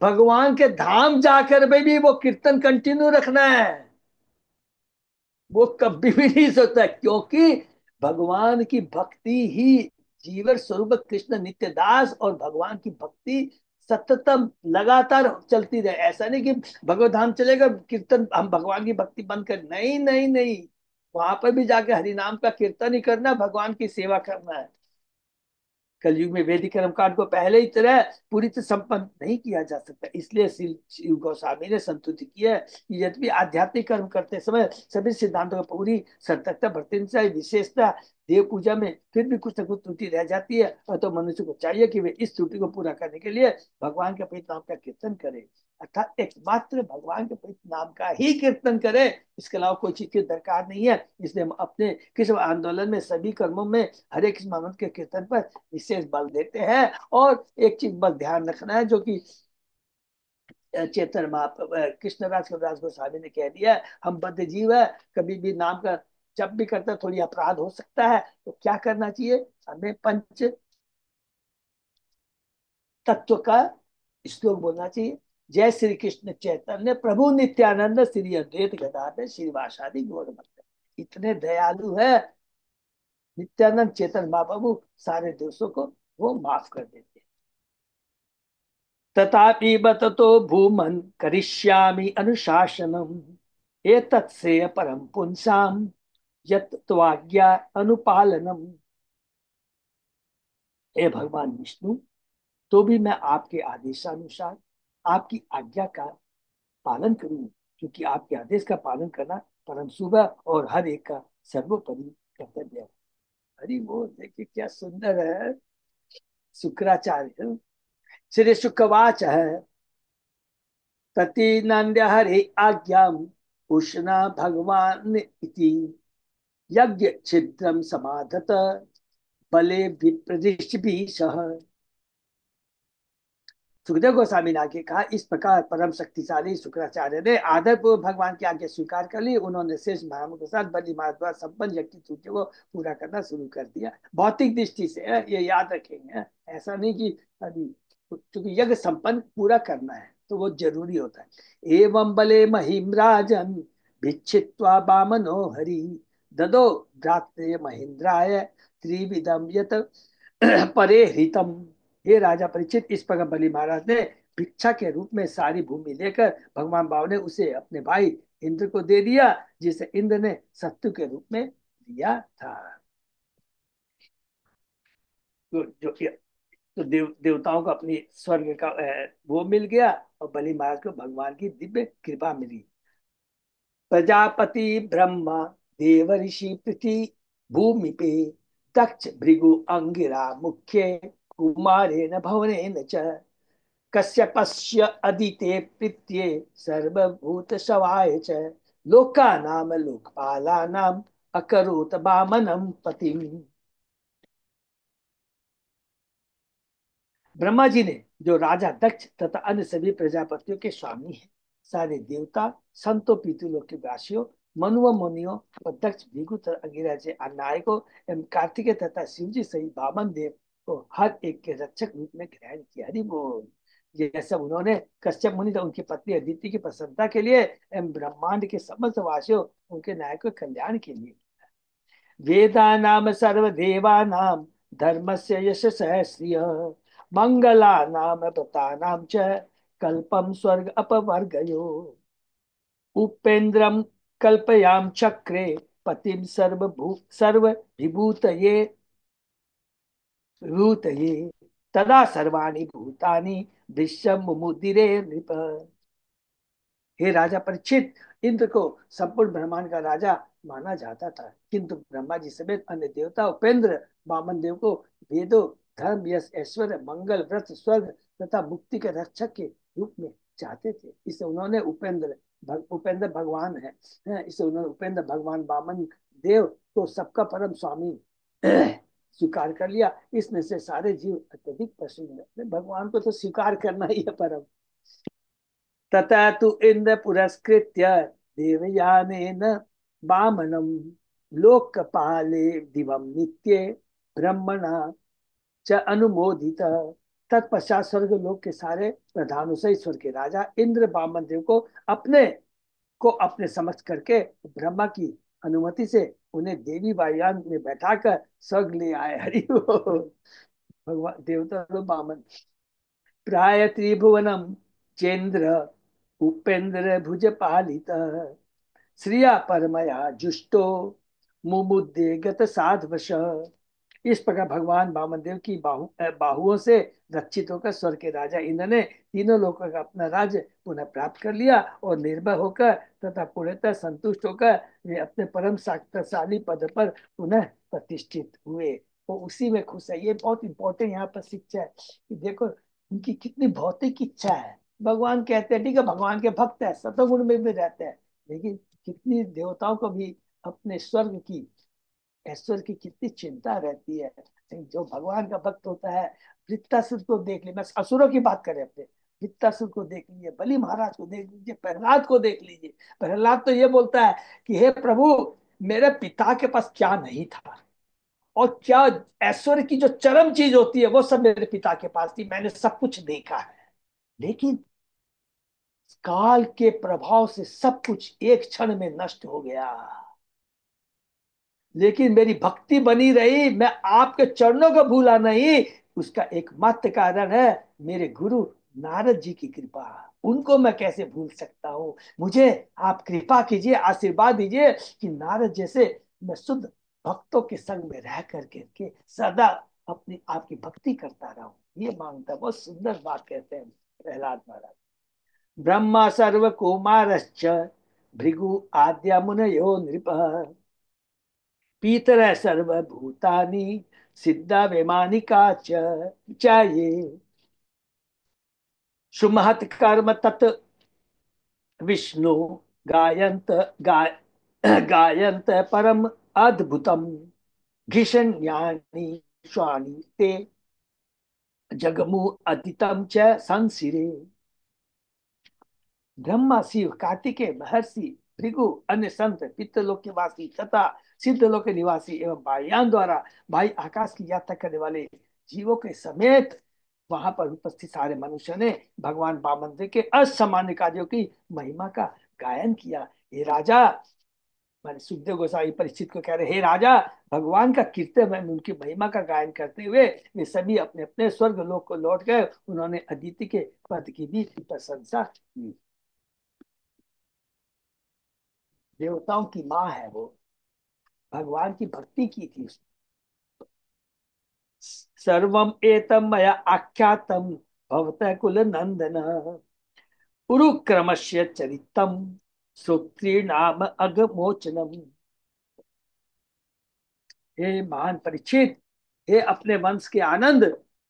[SPEAKER 1] भगवान के धाम जाकर भी वो कीर्तन कंटिन्यू रखना है। वो कभी भी नहीं सोता, क्योंकि भगवान की भक्ति ही जीवन स्वरूप कृष्ण नित्य दास, और भगवान की भक्ति सततम लगातार चलती रहे। ऐसा नहीं कि भगवत धाम चलेगा कीर्तन हम भगवान की भक्ति बंद कर, नहीं नहीं नहीं। वहां पर भी जाके हरि नाम का कीर्तन ही करना, भगवान की सेवा करना है। कलयुग में वैदिक कर्मकांड को पहले ही तरह पूरी तरह संपन्न नहीं किया जा सकता। इसलिए श्री शिव गोस्वामी ने संतुति किया है कि यद्यपि आध्यात्मिक कर्म करते समय सभी सिद्धांतों को पूरी सतर्कता बरतनी चाहिए। विशेषता देव पूजा में फिर भी कुछ न कुछ त्रुटि रह जाती है, और तो मनुष्य को चाहिए कि वे इस त्रुटि को पूरा करने के लिए भगवान के पवित्र नाम का कीर्तन करे। अर्थात एकमात्र भगवान के पवित्र नाम का ही कीर्तन करे, इसके अलावा कोई चीज की दरकार नहीं है। इसलिए हम अपने किस आंदोलन में सभी कर्मों में हरे कृष्ण महामंत्र के कीर्तन पर विशेष बल देते हैं। और एक चीज बस ध्यान रखना है, जो कि चेतन कृष्णराज कविराज गोस्वामी ने कह दिया, हम बद्ध जीव है, कभी भी नाम का जब भी करता थोड़ी अपराध हो सकता है। तो क्या करना चाहिए, हमें पंच तत्व का श्लोक बोलना चाहिए। जय श्री कृष्ण चैतन्य प्रभु नित्यानंद श्री अद्वैत गदाधर श्रीवासादि गौर भक्त। इतने दयालु है नित्यानंद चेतन महाप्रभु, सारे दोषों को वो माफ कर देते हैं। तथापि बततो भूमन् करिष्यामि अनुशासनम् एतत्से परम पुंसाम यत् त्वाज्ञा अनुपालनम। हे भगवान विष्णु, तो भी मैं आपके आदेशानुसार आपकी आज्ञा का पालन करूं, क्योंकि आपके आदेश का पालन करना परम शुभ और हर एक का सर्वोपरि कर्तव्य है। हरि वो देखिए क्या सुंदर है। शुक्राचार्य श्री शुकवाच है, प्रतिनंद्य हरि आज्ञाम उष्णा भगवान इति यज्ञ छिद्रम समाधत बले विप्रदिश भी सह। सुखदेव गोस्वामी ने आगे कहा, इस प्रकार परम शक्तिशाली शुक्राचार्य ने आदर पूर्वक भगवान की आज्ञा स्वीकार कर ली। उन्होंने शेष महाराज के साथ बलि महाराज द्वारा संपन्न यज्ञ की त्रुटियों को पूरा करना शुरू कर दिया। भौतिक दृष्टि से ये याद रखेंगे, ऐसा नहीं कि अभी, क्योंकि यज्ञ संपन्न पूरा करना है तो वो जरूरी होता है। एवं बले महिम राजन भिक्षित्वा बामनो हरि ददो भ्रात्रे महेंद्राय त्रिविधम यत परे हितम। हे राजा परीक्षित, इस प्रकार बलि महाराज ने भिक्षा के रूप में सारी भूमि लेकर भगवान भाव ने उसे अपने भाई इंद्र को दे दिया, जिसे इंद्र ने सत्तु के रूप में दिया था। जो तो देवताओं को अपनी स्वर्ग का वो मिल गया, और बलि महाराज को भगवान की दिव्य कृपा मिली। प्रजापति ब्रह्मा देव ऋषि पृथ्वी भूमि पे दक्ष भृगु अंगिरा मुख्य कुमारेण भवनेन च कश्यपस्य अदिते प्रीत्ये सर्वभूत सवाय च लोकानाम लोकपालानाम अकरोत वामनम पतिम। ब्रह्मा जी ने, जो राजा दक्ष तथा अन्य सभी प्रजापतियों के स्वामी हैं, सारे देवता संतों पितृलोक के वासियों मनुओं मुनियों और दक्ष भृगु तथा अंगिरा जैसे नायकों एवं कार्तिकेय तथा शिव जी सहित वामन देव को हर एक के रक्षक रूप में ग्रहण किया। हरि बोल। ये सब उन्होंने कश्यप मुनि तथा उनकी पत्नी अदिति की प्रसन्नता के लिए एवं ब्रह्मांड के समस्त वासियों उनके नायकों के कल्याण के लिए। वेदानाम सर्वदेवानां धर्मस्य यशसः श्रियः मंगलानाम व्रतानां च कल्पम स्वर्ग अपवर्गयो उपेन्द्रम कल्पयाम चक्रे पतिम सर्व विभूतये रूतये तदा सर्वाणि भूतानि दृश्यम मुमुदिरे नृप। हे राजा परीक्षित, इंद्र को संपूर्ण ब्रह्मांड का राजा माना जाता था, किंतु ब्रह्मा जी समेत अन्य देवता उपेंद्र वामन देव को वेदों, धर्म, यश, ऐश्वर्य, मंगल, व्रत, स्वर्ग तथा मुक्ति के रक्षक के रूप में चाहते थे। इसे उन्होंने उपेंद्र भगवान है, इसे उन्होंने उपेंद्र भगवान वामन देव को सबका परम स्वामी स्वीकार कर लिया। इसमें से सारे जीव अत्यधिक प्रसन्न है। भगवान को तो स्वीकार करना ही है परम। तथा तु इंद्र पुरस्कृत्य देवयानेन वामनम लोकपाले दिवम नित्ये ब्रह्मणा च अनुमोदित। तत्पश्चात स्वर्ग लोक के सारे प्रधानों से ईश्वर के राजा इंद्र वामन देव को अपने समक्ष करके ब्रह्मा की अनुमति से उन्हें देवी वायुयान में बैठाकर स्वर्ग ले आए। हरि बोल। भगवान देवता तो वामन प्राय त्रिभुवनम चेन्द्र उपेन्द्र भुज पालित श्रिया परमया जुष्टो मुमुद्दे गत साधवश। इस प्रकार भगवान वामदेव की बाहुओं से रक्षित होकर स्वर्ग के राजा इंद्र ने तीनों लोगों का अपना राज्य पुनः प्राप्त कर लिया और निर्भय होकर तथा पूर्णतः संतुष्ट होकर वे अपने परम शक्तिशाली पद पर पुनः प्रतिष्ठित हुए। वो उसी में खुश है। ये बहुत इंपॉर्टेंट यहाँ पर शिक्षा है कि देखो उनकी कितनी भौतिक इच्छा है। भगवान कहते हैं ठीक है भगवान के भक्त है, सतोगुण में भी रहते हैं, लेकिन कितनी देवताओं को भी अपने स्वर्ग की ऐश्वर्य की कितनी चिंता रहती है। जो भगवान का भक्त होता है, वृत्तासुर को देख लीजिए, मैं असुरों की बात कर रहे थे, वृत्तासुर को देख लीजिए, बलि महाराज को देख लीजिए, प्रहलाद को देख लीजिए। प्रहलाद तो ये बोलता है कि हे प्रभु, मेरे पिता के पास क्या नहीं था और क्या ऐश्वर्य की जो चरम चीज होती है वो सब मेरे पिता के पास थी, मैंने सब कुछ देखा है, लेकिन काल के प्रभाव से सब कुछ एक क्षण में नष्ट हो गया, लेकिन मेरी भक्ति बनी रही, मैं आपके चरणों को भूला नहीं। उसका एकमात्र कारण है मेरे गुरु नारद जी की कृपा। उनको मैं कैसे भूल सकता हूँ। मुझे आप कृपा कीजिए, आशीर्वाद दीजिए कि नारद जैसे मैं शुद्ध भक्तों के संग में रह करके सदा अपनी आपकी भक्ति करता रहूं। ये मांगता, बहुत सुंदर बात कहते हैं प्रहलाद महाराज। ब्रह्मा सर्व कुमारश्च भृगु आद्य मुनयो नृप पीतर सर्वभूतानि सिद्धा वैमानिका चाहिए सुमहत कर्म तत् विष्णु गायंत गाय गायंत परम अद्भुतम घिषण्यानि स्वानि ते जगमु अतितम च संसिरे। ब्रह्मा, शिव, कार्तिकेय, महर्षि, भृगु, अन्य संत, पितृलोक के वासी तथा सिद्धलोक के निवासी एवं वायुयान द्वारा भाई आकाश की यात्रा करने वाले जीवों के समेत वहां पर उपस्थित सारे मनुष्य ने भगवान वामन के असामान्य कार्यों की महिमा का गायन किया। हे राजा, मैंने सुखदेव गोस्वामी परीक्षित को कह रहे, हे राजा, भगवान का कीर्तन में उनकी महिमा का गायन करते हुए वे सभी अपने अपने स्वर्ग लोक को लौट गए। उन्होंने अदिति के पद की भी प्रशंसा की। देवताओं की माँ है वो, भगवान की भक्ति की थी उसने। सर्वम एतम मया आख्यातम भवतः कुल नंदन उरुक्रमस्य चरितम श्रोत्रीणाम अगमोचनम। हे महान परीक्षित, हे अपने वंश के आनंद,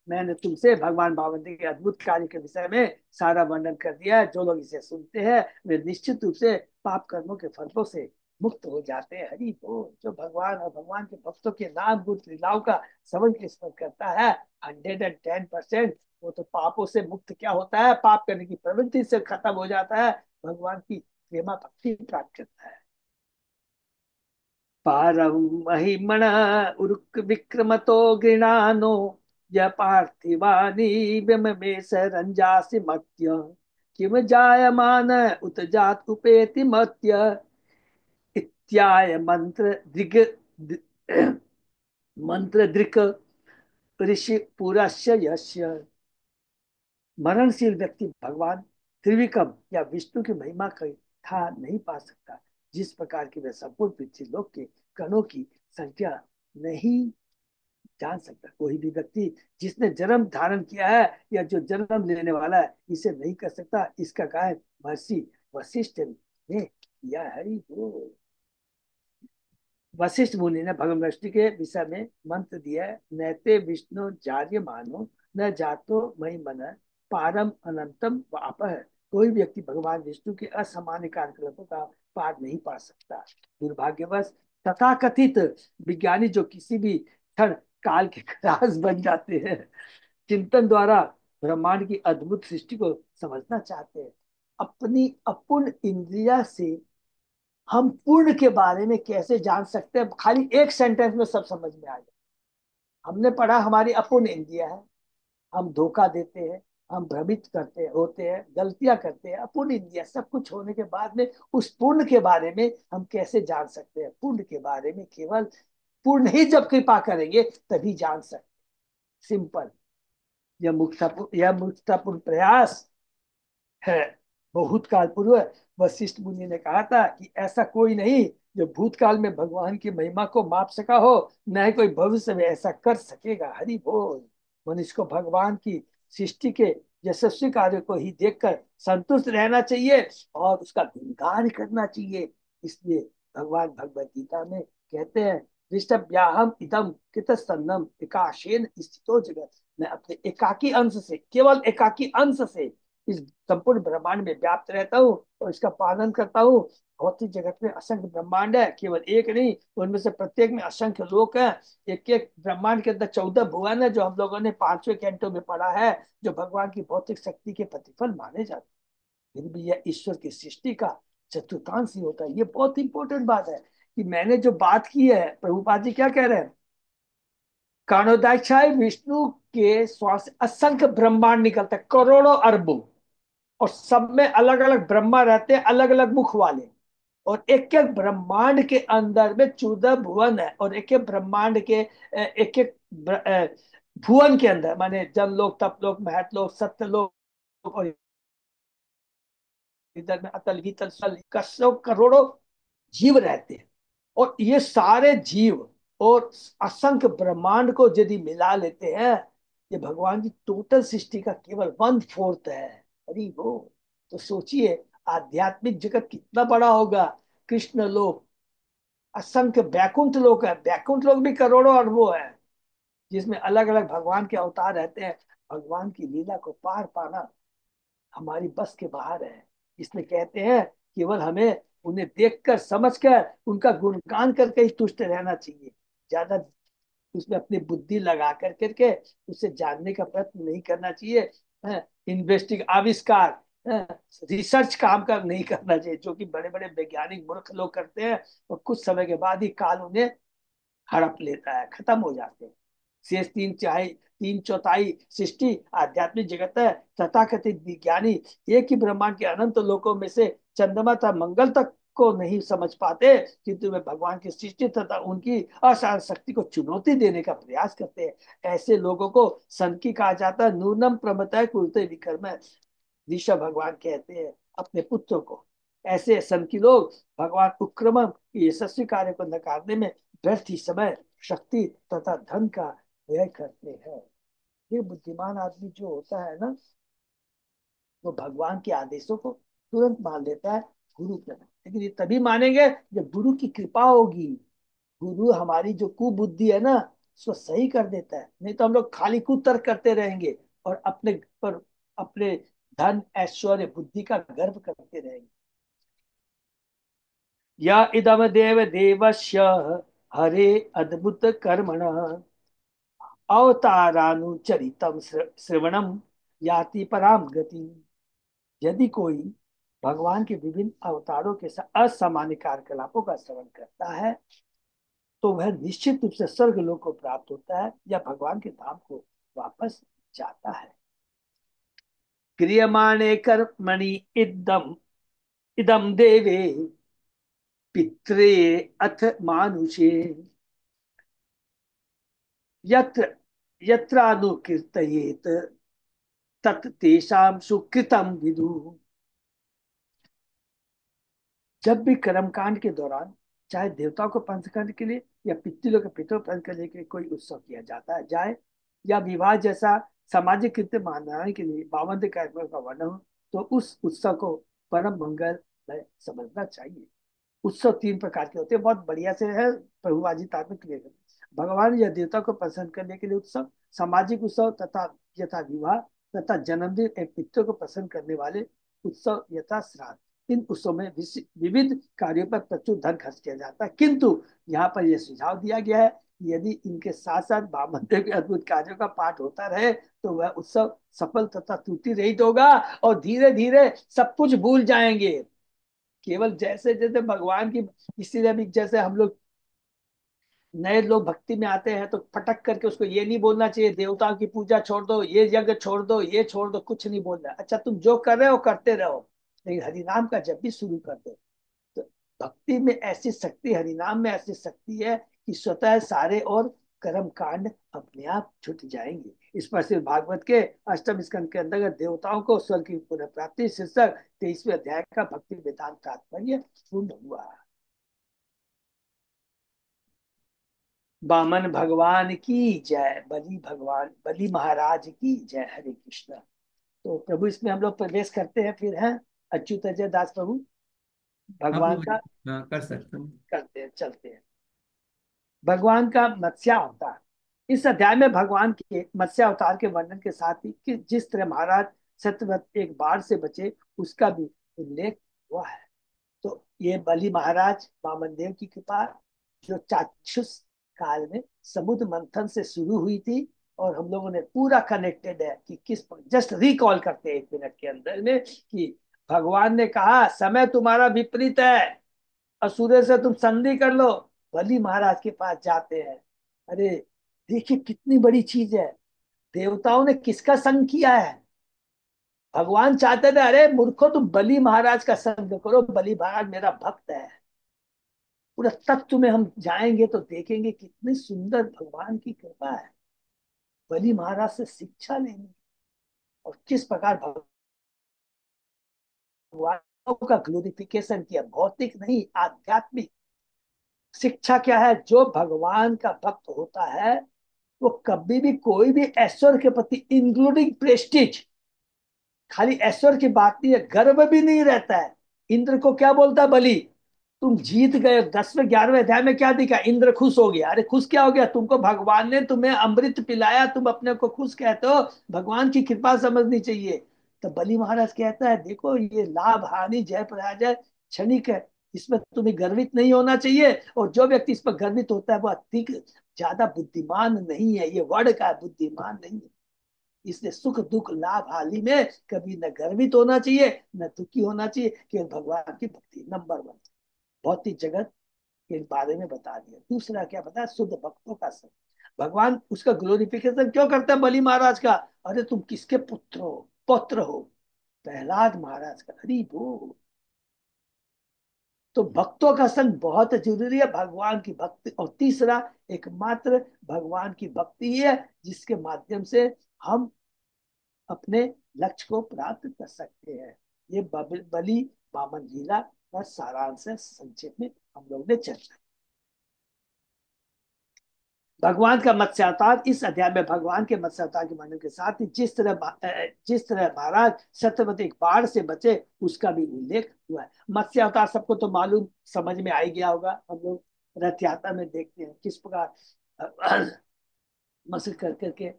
[SPEAKER 1] मैंने तुमसे भगवान भावंती के अद्भुत कार्य के विषय में सारा वर्णन कर दिया है। जो लोग इसे सुनते हैं वे निश्चित रूप से पाप कर्मों के फलों से मुक्त हो जाते हैं। हरि बोल। जो भगवान और भगवान के भक्तों के नाम गुण लीलाओं का श्रवण कीर्तन करता है, 110% वो तो पापों से मुक्त क्या होता है, पाप करने की प्रवृत्ति से खत्म हो जाता है, भगवान की प्रेमा भक्ति प्राप्त करता है। पारं महिमण उरुक विक्रमतो गृणानो य पार्थिवानि व्यममेष रंजासि मत्य किम जायमान उत जात उपेति मत्य इत्याय मंत्र दृक ऋषि पुरस्य यस्य। मरणशील व्यक्ति भगवान त्रिविक्रम या विष्णु की महिमा का था नहीं पा सकता, जिस प्रकार की वह संपूर्ण पृथ्वी लोक के कणों की संख्या नहीं जान सकता कोई भी व्यक्ति जिसने जन्म धारण किया है या जो जन्म लेने वाला है इसे नहीं कर सकता। इसका गायन महर्षि वशिष्ठ ने किया है। हरि बोल। वशिष्ठ मुनि ने भगवती के विषय में मंत्र दिया है, नैते विष्णु जार्य मानो न जातो मई मन पारम अनंतम वाप है। कोई व्यक्ति भगवान विष्णु के असामान्य कार्यकलापों का पार नहीं पा सकता। दुर्भाग्यवश तथाकथित विज्ञानी जो किसी भी क्षण काल के राज बन जाते हैं, चिंतन द्वारा ब्रह्मांड की अद्भुत सृष्टि को समझना चाहते हैं, अपनी अपूर्ण इंद्रिया से हम पूर्ण के बारे में कैसे जान सकते हैं? खाली एक सेंटेंस में सब समझ में आ जाए। हमने पढ़ा हमारी अपूर्ण इंद्रिया है, हम धोखा देते हैं, हम भ्रमित करते होते हैं, गलतियां करते हैं। अपूर्ण इंद्रिया सब कुछ होने के बाद में उस पूर्ण के बारे में हम कैसे जान सकते हैं? पूर्ण के बारे में केवल पूर्ण ही जब कृपा करेंगे तभी जान सकते। सिंपल। यह मुक्तापूर्ण प्रयास है। बहुत काल पूर्व वशिष्ठ मुनि ने कहा था कि ऐसा कोई नहीं जो भूतकाल में भगवान की महिमा को माप सका हो, न ही कोई भविष्य में ऐसा कर सकेगा। हरि बोल। मनुष्य को भगवान की सृष्टि के यशस्वी कार्य को ही देखकर संतुष्ट रहना चाहिए और उसका गुणगान करना चाहिए। इसलिए भगवान भगवत गीता में कहते हैं, दृष्टव्याहम इदम कृतस्तन्नम एकाशेन स्थितो जगत। मैं अपने एकाकी अंश से, केवल एकाकी अंश से इस संपूर्ण ब्रह्मांड में व्याप्त रहता हूँ और इसका पालन करता हूँ। भौतिक जगत में असंख्य ब्रह्मांड है, केवल एक नहीं, उनमें से प्रत्येक में असंख्य लोक हैं। एक एक ब्रह्मांड के अंदर 14 भुवन है, जो हम लोगों ने 5वें कैंटो में पढ़ा है, जो भगवान की भौतिक शक्ति के प्रतिफल माने जाते हैं। फिर भी यह ईश्वर की सृष्टि का चतुर्थांश ही होता है। ये बहुत इंपॉर्टेंट बात है कि मैंने जो बात की है, प्रभुपाद जी क्या कह रहे हैं? कानोदाक्षाय विष्णु के श्वास से असंख्य ब्रह्मांड निकलते हैं, करोड़ों अरबों, और सब में अलग अलग ब्रह्मा रहते हैं, अलग अलग मुख वाले। और एक एक ब्रह्मांड के अंदर में 14 भुवन है, और एक एक ब्रह्मांड के एक एक भुवन के अंदर माने जल लोक, तप लोक, महत लोक, सत्य लोक, और इधर में अतल वितल सल कसों करोड़ों जीव रहते हैं। और ये सारे जीव और असंख्य ब्रह्मांड को यदि मिला लेते हैं, ये भगवान की टोटल सृष्टि का केवल 1/4 है। अरे वो तो सोचिए, आध्यात्मिक जगत कितना बड़ा होगा। कृष्ण लोक, असंख्य बैकुंठ लोक है, बैकुंठ लोक भी करोड़ों अरबों है, जिसमें अलग अलग भगवान के अवतार रहते हैं। भगवान की लीला को पार पाना हमारी बस के बाहर है। इसलिए कहते हैं केवल हमें उन्हें देखकर समझकर उनका गुणगान करके ही तुष्ट रहना चाहिए। ज्यादा उसमें अपनी बुद्धि लगा कर करके उसे जानने का प्रयत्न नहीं करना चाहिए। इन्वेस्टिग आविष्कार, रिसर्च काम कर नहीं करना चाहिए, जो कि बड़े बड़े वैज्ञानिक मूर्ख लोग करते हैं। और कुछ समय के बाद ही काल उन्हें हड़प लेता है, खत्म हो जाते हैं। शेष 3/4 सृष्टि आध्यात्मिक जगत है। तथाकथित विज्ञानी एक ही ब्रह्मांड के अनंत लोकों में से चंद्रमा तथा मंगल तक को नहीं समझ पाते, किंतु वे भगवान की सृष्टि तथा उनकी असाधारण शक्ति को चुनौती देने का प्रयास करते हैं। ऐसे लोगों को सन की कहा जाता है। नूनम प्रमतः कुरुते विक्रम। ऋषभ भगवान कहते हैं अपने पुत्रों को, ऐसे संकी लोग भगवान उक्रमण के यशस्वी कार्य को नकारने में व्यर्थ ही समय, शक्ति तथा धन का व्यय करते हैं। ये बुद्धिमान आदमी जो होता है ना, वो भगवान के आदेशों को तुरंत मान लेता है, गुरु के। लेकिन ये तभी मानेंगे जब गुरु की कृपा होगी। गुरु हमारी जो कुबुद्धि है ना, उसको सही कर देता है। नहीं तो हम लोग खाली कुतर्क करते रहेंगे और अपने पर, अपने धन ऐश्वर्य बुद्धि का गर्व करते रहेंगे। या इदम देव देवस्य हरे अद्भुत कर्मण अवतारानुचरितम श्रवणम याति पराम गति। यदि कोई भगवान के विभिन्न अवतारों के असामान्य कार्यकलापों का श्रवण करता है, तो वह निश्चित रूप से स्वर्ग लोक को प्राप्त होता है या भगवान के धाम को वापस जाता है। क्रियमाणे कर्मणि इदम इदम देवे पित्रे अथ मानुषे यत्र यत्रानुकीर्तयेत तत् तेषां सुकृतम विदु। जब भी कर्मकांड के दौरान चाहे देवताओं को प्रसन्न करने के लिए या पितरों के पितरों को प्रसन्न करने के लिए कोई उत्सव किया जाता है जाए, या विवाह जैसा सामाजिक कृत्य मनाने के लिए पावन कार्यक्रम का वर्णन हो, तो उस उत्सव को परम मंगल समझना चाहिए। उत्सव तीन प्रकार के होते हैं, बहुत बढ़िया से है प्रभुवाजी तात्विक क्लियर करते हैं। भगवान या देवता को प्रसन्न करने के लिए उत्सव, सामाजिक उत्सव तथा यथा विवाह तथा जन्मदिन एवं पितरों को प्रसन्न करने वाले उत्सव यथा श्राद्ध। इन उत्सव में विविध कार्यों पर प्रचुर धन खर्च किया जाता है, किंतु यहाँ पर यह सुझाव दिया गया है कि यदि इनके साथ साथ बामनदेव के अद्भुत कार्यों का पाठ होता रहे तो वह उत्सव सफल तथा त्रुटि रहित होगा, और धीरे धीरे सब कुछ भूल जाएंगे। केवल जैसे जैसे भगवान की, इसीलिए अभी जैसे हम लोग नए लोग भक्ति में आते हैं तो फटक करके उसको ये नहीं बोलना चाहिए देवताओं की पूजा छोड़ दो, ये यज्ञ छोड़ दो, ये छोड़ दो, कुछ नहीं बोलना। अच्छा तुम जो कर रहे हो करते रहो, लेकिन हरिनाम का जब भी शुरू कर दो तो भक्ति में ऐसी शक्ति, हरिनाम में ऐसी शक्ति है कि स्वतः सारे और कर्म कांड अपने आप छूट जाएंगे। इस पर श्री भागवत के अष्टम स्कंद के अंतर्गत देवताओं को स्वर्ग की पुनः प्राप्ति शीर्षक 23वें अध्याय का भक्ति वेदांत तात्पर्य पूर्ण हुआ। बामन भगवान की जय, बलि भगवान, बलि महाराज की जय। हरे कृष्ण। तो प्रभु इसमें हम लोग प्रवेश करते हैं फिर हैं, अच्युत अजय दास प्रभु
[SPEAKER 2] हाँ
[SPEAKER 1] भगवान
[SPEAKER 2] प्रभु जी,
[SPEAKER 1] का
[SPEAKER 2] हाँ कर सकते हैं।
[SPEAKER 1] करते हैं, चलते हैं। भगवान का मत्स्य अवतार। इस अध्याय में भगवान के मत्स्य अवतार के वर्णन के साथ ही कि जिस तरह महाराज सत्यव्रत एक बाढ़ से बचे उसका भी उल्लेख हुआ है। तो ये बलि महाराज वामन देव की कृपा जो चाक्षुष काल में समुद्र मंथन से शुरू हुई थी, और हम लोगों ने पूरा कनेक्टेड है कि किस, जस्ट रिकॉल करते हैं 1 मिनट के अंदर में कि भगवान ने कहा समय तुम्हारा विपरीत है, असुरे से तुम संधि कर लो। बलि महाराज के पास जाते हैं। अरे देखिए कितनी बड़ी चीज है, देवताओं ने किसका संग किया है। भगवान चाहते थे अरे मूर्खो तुम बलि महाराज का संग करो, बलि महाराज मेरा भक्त है। पूरा तत्व में हम जाएंगे तो देखेंगे कितनी सुंदर भगवान की कृपा है। बलि महाराज से शिक्षा लेनी, और किस प्रकार भगवान का ग्लोरिफिकेशन किया, भौतिक नहीं आध्यात्मिक। शिक्षा क्या है, जो भगवान का भक्त होता है वो कभी भी कोई भी ऐश्वर्य के प्रति इंक्लूडिंग प्रेस्टिज, खाली ऐश्वर्य की बात नहीं है, गर्व भी नहीं रहता है। इंद्र को क्या बोलता है बलि, तुम जीत गए। 10वें 11वें अध्याय में क्या दिखा, इंद्र खुश हो गया। अरे खुश क्या हो गया, तुमको भगवान ने तुम्हें अमृत पिलाया, तुम अपने को खुश कहते हो, भगवान की कृपा समझनी चाहिए। तो बलि महाराज कहता है देखो ये लाभ हानि जय पराजय क्षणिक है, इसमें तुम्हें गर्वित नहीं होना चाहिए। और जो व्यक्ति इस पर गर्वित होता है वो अधिक ज्यादा बुद्धिमान नहीं है, ये वर्ड का बुद्धिमान नहीं है। इसलिए सुख दुख लाभ हानि में कभी न गर्वित होना चाहिए न दुखी होना चाहिए, केवल भगवान की भक्ति नंबर 1। भौतिक जगत के बारे में बता दिया। दूसरा क्या बताया, शुद्ध भक्तों का संग। भगवान उसका ग्लोरिफिकेशन क्यों करता है बलि महाराज का, अरे तुम किसके पुत्र हो, पुत्र हो प्रहलाद महाराज का। हरि बोल। तो भक्तों का संग बहुत जरूरी है, भगवान की भक्ति। और तीसरा एकमात्र भगवान की भक्ति ही है जिसके माध्यम से हम अपने लक्ष्य को प्राप्त कर सकते हैं। ये बलि वामन लीला का सारांश है, संक्षेप में हम लोग ने चर्चा। भगवान का मत्स्य अवतार। इस अध्याय में भगवान के मत्स्य अवतार के वर्णन के साथ ही जिस तरह महाराज सत्यवती एक बाढ़ से बचे उसका भी उल्लेख हुआ है। मत्स्य अवतार सबको तो मालूम समझ में आ ही गया होगा, हम लोग रथ यात्रा में देखते हैं किस प्रकार मत्स्य कर करके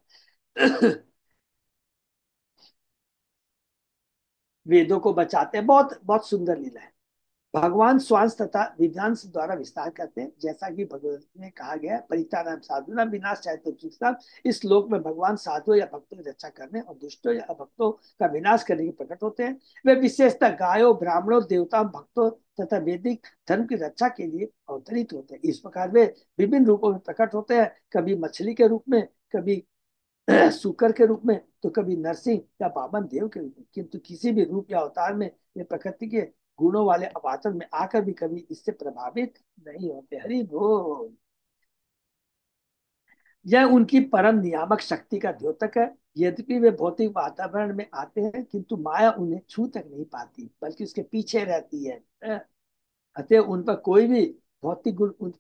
[SPEAKER 1] वेदों को बचाते हैं। बहुत बहुत सुंदर लीला है। भगवान स्वांश तथा विध्यांश द्वारा विस्तार करते हैं, जैसा कि भगवत में कहा गया है परित्राणाम साधुना विनाश चाहे तो चुपचाप। इस श्लोक में भगवान साधुओं या भक्तों की रक्षा करने और दुष्टों या अभक्तों का विनाश करने के प्रकट होते हैं। वे विशेषतः गायों ब्राह्मणों देवताओं भक्तों तथा वैदिक धर्म की रक्षा के लिए अवतरित होते हैं। इस प्रकार वे विभिन्न रूपों में प्रकट होते हैं, कभी मछली के रूप में, कभी सुकर के रूप में, तो कभी नरसिंह या बामन देव के रूप में। किंतु किसी भी रूप या अवतार में वे प्रकृति के गुणों वाले अवतार में आकर भी कभी इससे प्रभावित नहीं होते। हरि बोल। यह उनकी परम नियामक शक्ति का द्योतक है। यद्यपि वे भौतिक वातावरण में आते हैं किंतु माया उन्हें छू तक नहीं पाती बल्कि उसके पीछे रहती है। अतः उन पर कोई भी भौतिक गुण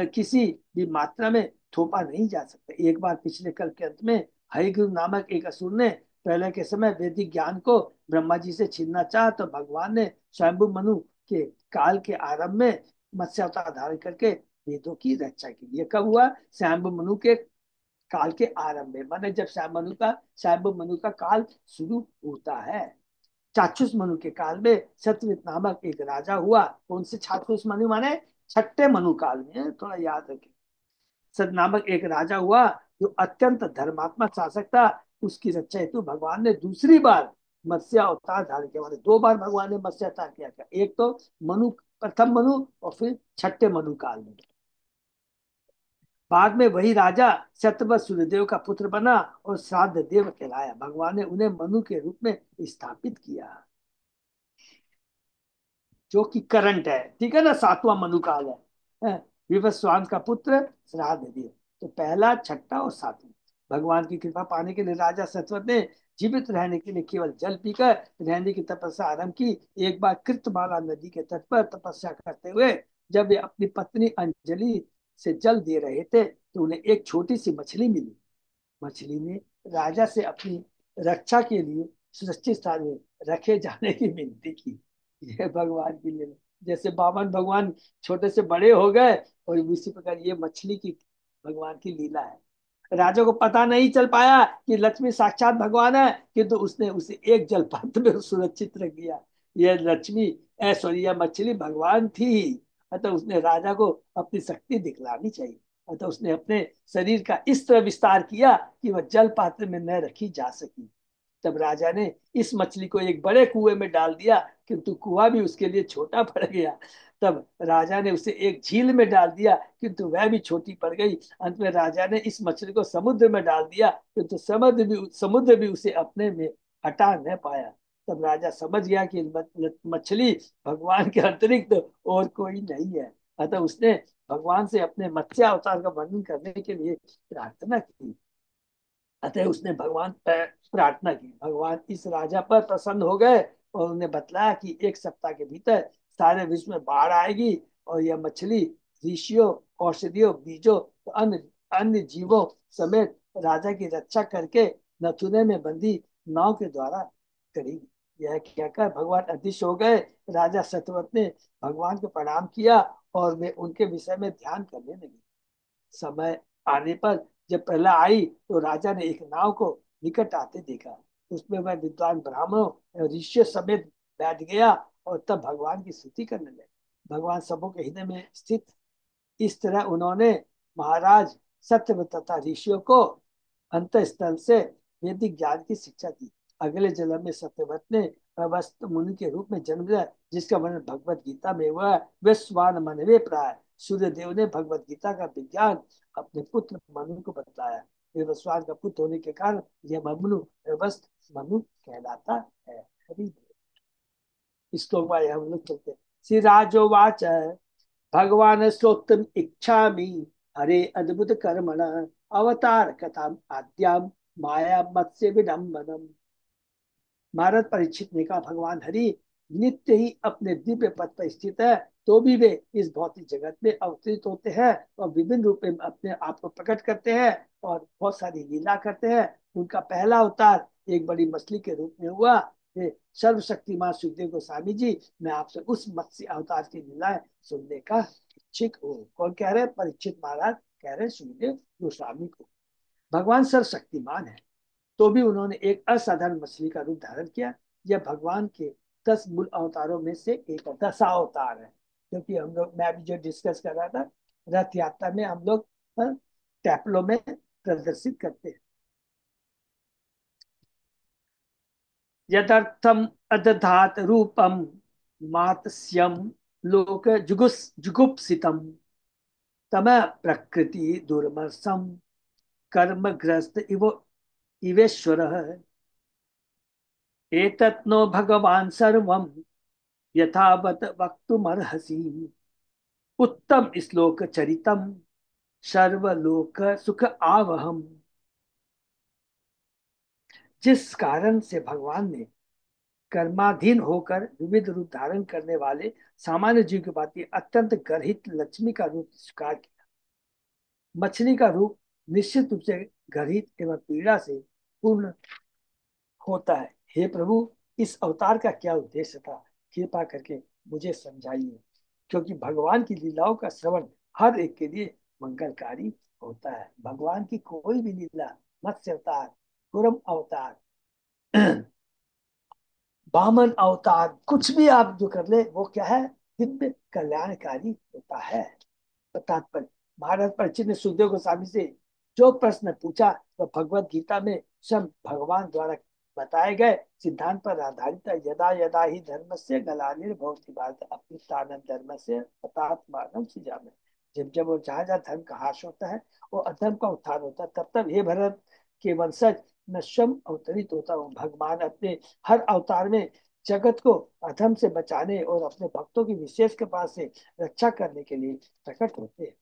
[SPEAKER 1] किसी भी मात्रा में थोपा नहीं जा सकता। एक बार पिछले कल के अंत में हरिगुरु नामक एक असुर ने प्रलय के समय वैदिक ज्ञान को ब्रह्मा जी से छीनना चाहा, तो भगवान ने स्वयंभु मनु के काल के आरंभ में मत्स्य अवतार धारण करके वेदों की रक्षा की। ये कब हुआ? स्वयंभु मनु के काल के आरंभ में, माने जब स्वयंभु मनु का काल शुरू होता है। चाक्षुष मनु के काल में सत्यवत नामक एक राजा हुआ। कौन से चाक्षुष मनु? माने छठे मनु काल में, थोड़ा याद रखें। सत नामक एक राजा हुआ जो अत्यंत धर्मात्मा शासक था। उसकी रक्षा हेतु भगवान ने दूसरी बार मत्स्य अवतार धारण किया। मतलब दो बार भगवान ने मत्स्य अवतार किया था, एक तो मनु, प्रथम मनु, और फिर छठे मनु काल में। बाद में वही राजा सतवत सूर्यदेव का पुत्र बना और श्राद्ध देव कहलाया। भगवान ने उन्हें मनु के रूप में स्थापित किया, जो कि करंट है, ठीक है ना, सातवां मनु काल है। विवस्वान का पुत्र श्राद्ध देव। तो पहला, छठा और सातवां। भगवान की कृपा पाने के लिए राजा सतवत ने जीवित रहने के लिए केवल जल पीकर रहने की तपस्या आरंभ की। एक बार कृतबाला नदी के तट पर तपस्या करते हुए जब वे अपनी पत्नी अंजलि से जल दे रहे थे, तो उन्हें एक छोटी सी मछली मिली। मछली ने राजा से अपनी रक्षा के लिए सुरक्षित स्थान में रखे जाने की विनती की। यह भगवान की लीला। जैसे बावन भगवान छोटे से बड़े हो गए, और इसी प्रकार ये मछली की भगवान की लीला है। राजा को पता नहीं चल पाया कि लक्ष्मी साक्षात भगवान है, किंतु उसने उसे एक जल पात्र में सुरक्षित रख दिया। यह लक्ष्मी, सॉरी, यह मछली भगवान थी। अतः उसने राजा को अपनी शक्ति दिखलानी चाहिए। अतः उसने अपने शरीर का इस तरह विस्तार किया कि वह जल पात्र में न रखी जा सकी। तब राजा ने इस मछली को एक बड़े कुएं में डाल दिया, किंतु कुआं भी उसके लिए छोटा पड़ गया। तब राजा ने उसे एक झील में डाल दिया, किंतु वह भी छोटी पड़ गई। अंत में राजा ने इस मछली को समुद्र में डाल दिया, किंतु समुद्र भी उसे अपने में हटा न पाया। तब राजा समझ गया कि मछली भगवान के अतिरिक्त और कोई नहीं है। अतः उसने भगवान से अपने मत्स्य अवतार का वर्णन करने के लिए प्रार्थना की। अतः उसने भगवान प्रार्थना की। भगवान इस राजा पर प्रसन्न हो गए और उन्हें बतलाया कि एक सप्ताह के भीतर सारे विश्व में बाढ़ आएगी, और यह मछली ऋषियों, औषधियों, बीजों, अन्य अन्य जीवों समेत राजा की रक्षा करके नथुने में बंदी नाव के द्वारा करेगी। यह कहकर भगवान अदृश्य हो गए। राजा सतवत ने भगवान को प्रणाम किया और वे उनके विषय में ध्यान करने लगे। समय आने पर जब प्रलय आई, तो राजा ने एक नाव को निकट आते देखा। उसमें वह विद्वान ब्राह्मणों और ऋषियों समेत बैठ गया और तब भगवान की स्तुति करने लगे। भगवान सबों के हृदय में स्थित। इस तरह उन्होंने महाराज सत्य तथा ऋषियों को अंत स्थल से वैदिक ज्ञान की शिक्षा दी। अगले जन्म में सत्यव्रत ने अवस्थ मुनि के रूप में जन्म लिया, जिसका वर्णन भगवत गीता में हुआ। विश्वान मनवे प्राय। सूर्य देव ने भगवत गीता का विज्ञान अपने पुत्र मनु को बताया। विवस्वान का पुत्र होने के कारण यह मनु व्यवस्थ मनु कहलाता है। अभी इस श्लोक में हम लोग चलते हैं। श्री राजोवाच भगवान श्रोतम इच्छा हरे अद्भुत कर्मण अवतार कथा आद्याम माया मत्स्य विडम्बनम। महाराज परीक्षित ने कहा, भगवान हरि नित्य ही अपने दिव्य पद पर स्थित है, तो भी वे इस भौतिक जगत में अवतरित होते हैं और विभिन्न रूप में अपने आप को प्रकट करते हैं और बहुत सारी लीला करते हैं। उनका पहला अवतार एक बड़ी मछली के रूप में हुआ। वे सर्वशक्तिमान सुखदेव गोस्वामी जी, मैं आपसे उस मत्स्य अवतार की लीलाएं सुनने का इच्छुक हूँ। कौन कह रहे हैं? परीक्षित महाराज कह रहे हैं सुखदेव गोस्वामी को। भगवान सर्वशक्तिमान है, तो भी उन्होंने एक असाधारण मछली का रूप धारण किया। यह भगवान के 10 मूल अवतारों में से एक दशावतार है। क्योंकि हम लोग, मैं अभी जो डिस्कस कर रहा था, रथ यात्रा में हम लोग टैपलों में प्रदर्शित करते हैं। यदर्थम अदधात रूपम मातस्यम लोक जुगुप्सितम तम प्रकृति दुर्मर्शम कर्मग्रस्त इवेश्वर एतत् नो भगवान सर्वम यथावत वक्तुमर्हसि उत्तम श्लोक चरितम सर्वलोक सुख आवहम। जिस कारण से भगवान ने कर्माधीन होकर विविध रूप धारण करने वाले सामान्य जीव की भांति अत्यंत गर्हित लक्ष्मी का रूप स्वीकार किया। मछली का रूप निश्चित रूप से गर्हित एवं पीड़ा से पूर्ण होता है। हे प्रभु, इस अवतार का क्या उद्देश्य था, कृपा करके मुझे समझाइए, क्योंकि भगवान की लीलाओं का श्रवण हर एक के लिए मंगलकारी होता है। भगवान की कोई भी लीला, मत्स्य अवतार, कुरम अवतार, वामन अवतार, कुछ भी आप जो कर ले वो क्या है, दिव्य कल्याणकारी होता है। तात्पर्य, महाराज परीक्षित ने सुखदेव गोस्वामी से जो प्रश्न पूछा वह भगवत गीता में स्वयं भगवान द्वारा बताए गए सिद्धांत पर आधारित है। यदा यदा ही धर्म से ग्लानिर्भवति भारत अभ्युत्थानं धर्म से तथात्मानं सृजामि। जब जब वो जहाँ जहाँ धर्म का ह्रास होता है वो अधर्म का उत्थान होता है, तब तब हे भरत के वंशज, मैं स्वयं अवतरित होता हूँ। भगवान अपने हर अवतार में जगत को अधर्म से बचाने और अपने भक्तों की विशेष कृपा से रक्षा करने के लिए प्रकट होते हैं।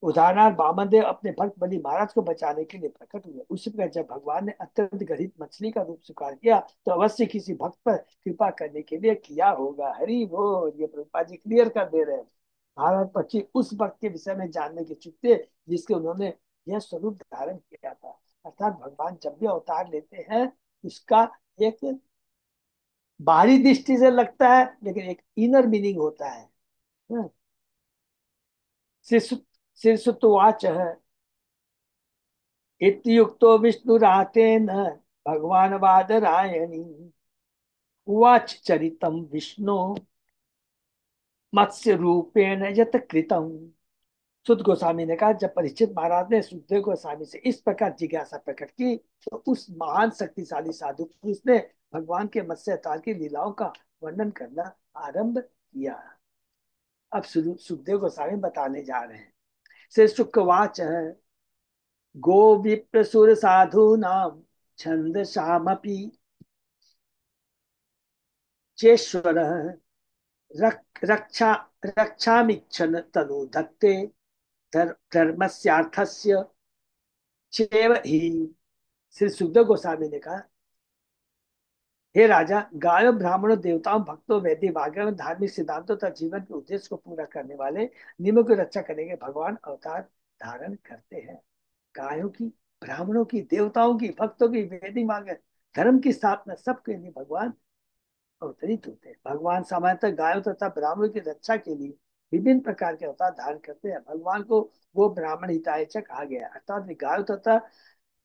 [SPEAKER 1] उदाहरणार्थ वामनदेव अपने भक्त बलि महाराज को बचाने के लिए प्रकट हुए। उसी प्रकार जब भगवान ने अत्यंत गरीब मछली का रूप स्वीकार किया तो अवश्य किसी भक्त पर कृपा करने के लिए किया होगा। हरि बोल, ये प्रभुपाद जी क्लियर कर दे रहे हैं। महाराज पक्षी उस भक्त के विषय में जानने के इच्छुक थे जिसके उन्होंने यह स्वरूप धारण किया था। अर्थात भगवान जब भी अवतार लेते हैं उसका एक बाहरी दृष्टि से लगता है लेकिन एक इनर मीनिंग होता है। शीर्षुत्वाच इत्युक्तो विष्णुरातेन भगवान बादरायणी उवाच चरितम विष्णु मत्स्य रूपेण यत कृतम। सुत गोस्वामी ने कहा, जब परीक्षित महाराज ने सुखदेव गोस्वामी से इस प्रकार जिज्ञासा प्रकट की तो उस महान शक्तिशाली साधु पुरुष ने भगवान के मत्स्य अवतार की लीलाओं का वर्णन करना आरंभ किया। अब सुखदेव गोस्वामी बताने जा रहे हैं। श्री शुकवाच है, गो विप्रसुर साधूनां छंदसामपि चेश्वर रक्षा रक्षामिच्छन तनु धत्ते धर्मस्यार्थस्य चेव ही। श्री सुखदेव गोस्वामी ने कहा, हे राजा, गायों ब्राह्मणों देवताओं भक्तों वैद्य भाग्यों धार्मिक सिद्धांतों तथा जीवन के उद्देश्य को पूरा करने वाले नियमों की रक्षा करने के भगवान अवतार धारण करते हैं। गायों की, ब्राह्मणों की, देवताओं की, भक्तों की, वैदिक मांग, धर्म की स्थापना, सबके लिए भगवान अवतरित होते हैं। भगवान सामान्यतः गायों तथा ब्राह्मणों की रक्षा के लिए विभिन्न प्रकार के अवतार धारण करते हैं। भगवान को वो ब्राह्मण हिताय कहा गया है, अर्थात वे गायों तथा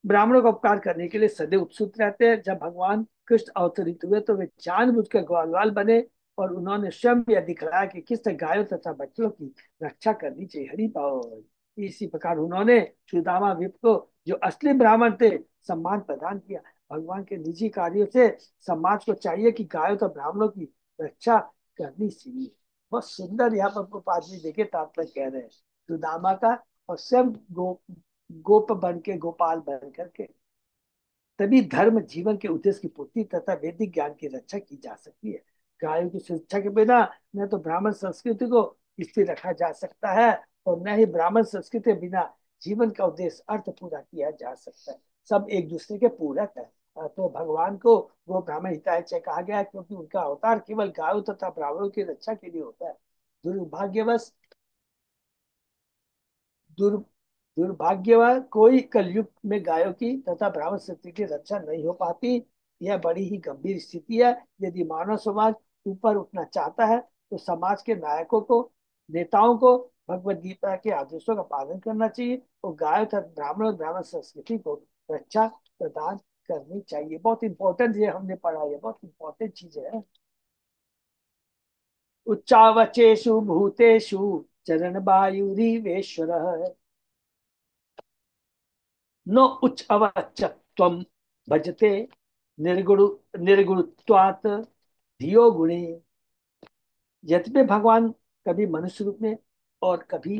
[SPEAKER 1] ब्राह्मणों का उपकार करने के लिए सदैव उत्सुक रहते हैं। जब भगवान कृष्ण अवतरित हुए तो वे जानबूझकर ग्वालवाल बने और उन्होंने स्वयं यह दिखलाया कि किस तरह गायों तथा बच्चों की रक्षा करनी चाहिए। हरि बोल। इसी प्रकार उन्होंने सुदामा विप्र को, जो असली ब्राह्मण थे, सम्मान प्रदान किया। भगवान के निजी कार्यों से समाज को चाहिए कि गायों तथा ब्राह्मणों की रक्षा करनी चाहिए। बहुत सुंदर यहाँ पर पादरी देखे तात्पर्य कह रहे हैं सुदामा का, और स्वयं गोप बन के, गोपाल बन करके। तभी धर्म जीवन के उद्देश्य की पूर्ति तथा वैदिक ज्ञान की रक्षा की जा सकती है। गायों की शिक्षा के बिना न तो ब्राह्मण संस्कृति को स्थिर रखा जा सकता है और न ही ब्राह्मण संस्कृति के बिना जीवन का उद्देश्य अर्थ पूरा किया जा सकता है। सब एक दूसरे के पूरक है। तो भगवान को वो ब्राह्मण हिताय कहा गया है क्योंकि उनका अवतार केवल गायों तथा ब्राह्मणों की रक्षा के लिए होता है। दुर्भाग्यवश दुर दुर्भाग्यवश कोई कलयुग में गायों की तथा ब्राह्मण स्थिति की रक्षा नहीं हो पाती। यह बड़ी ही गंभीर स्थिति है। यदि मानव समाज ऊपर उठना चाहता है तो समाज के नायकों को, नेताओं को भगवत गीता के आदेशों का पालन करना चाहिए और गायों तथा ब्राह्मण और ब्राह्मण संस्कृति को रक्षा प्रदान करनी चाहिए। बहुत इंपॉर्टेंट ये हमने पढ़ा है, बहुत इंपॉर्टेंट चीज है। उच्चावचेषु भूतेषु चरण वायुरीवेश्वर नो उच्च अवचत्वम भजते निर्गुण निर्गुणत्वात् धियो गुणे। यद्यपि भगवान कभी मनुष्य रूप में और कभी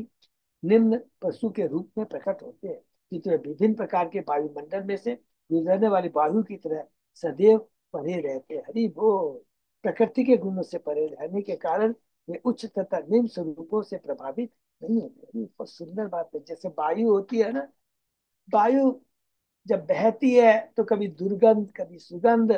[SPEAKER 1] निम्न पशु के रूप में प्रकट होते हैं किंतु वे विभिन्न प्रकार के वायुमंडल में से गुजरने वाली वायु की तरह सदैव परे रहते हैं। हरि बोल। प्रकृति के गुणों से परे रहने के कारण वे उच्च तथा निम्न स्वरूपों से प्रभावित नहीं होते। बहुत सुंदर बात है। जैसे वायु होती है ना, वायु जब बहती है तो कभी दुर्गंध, कभी सुगंध,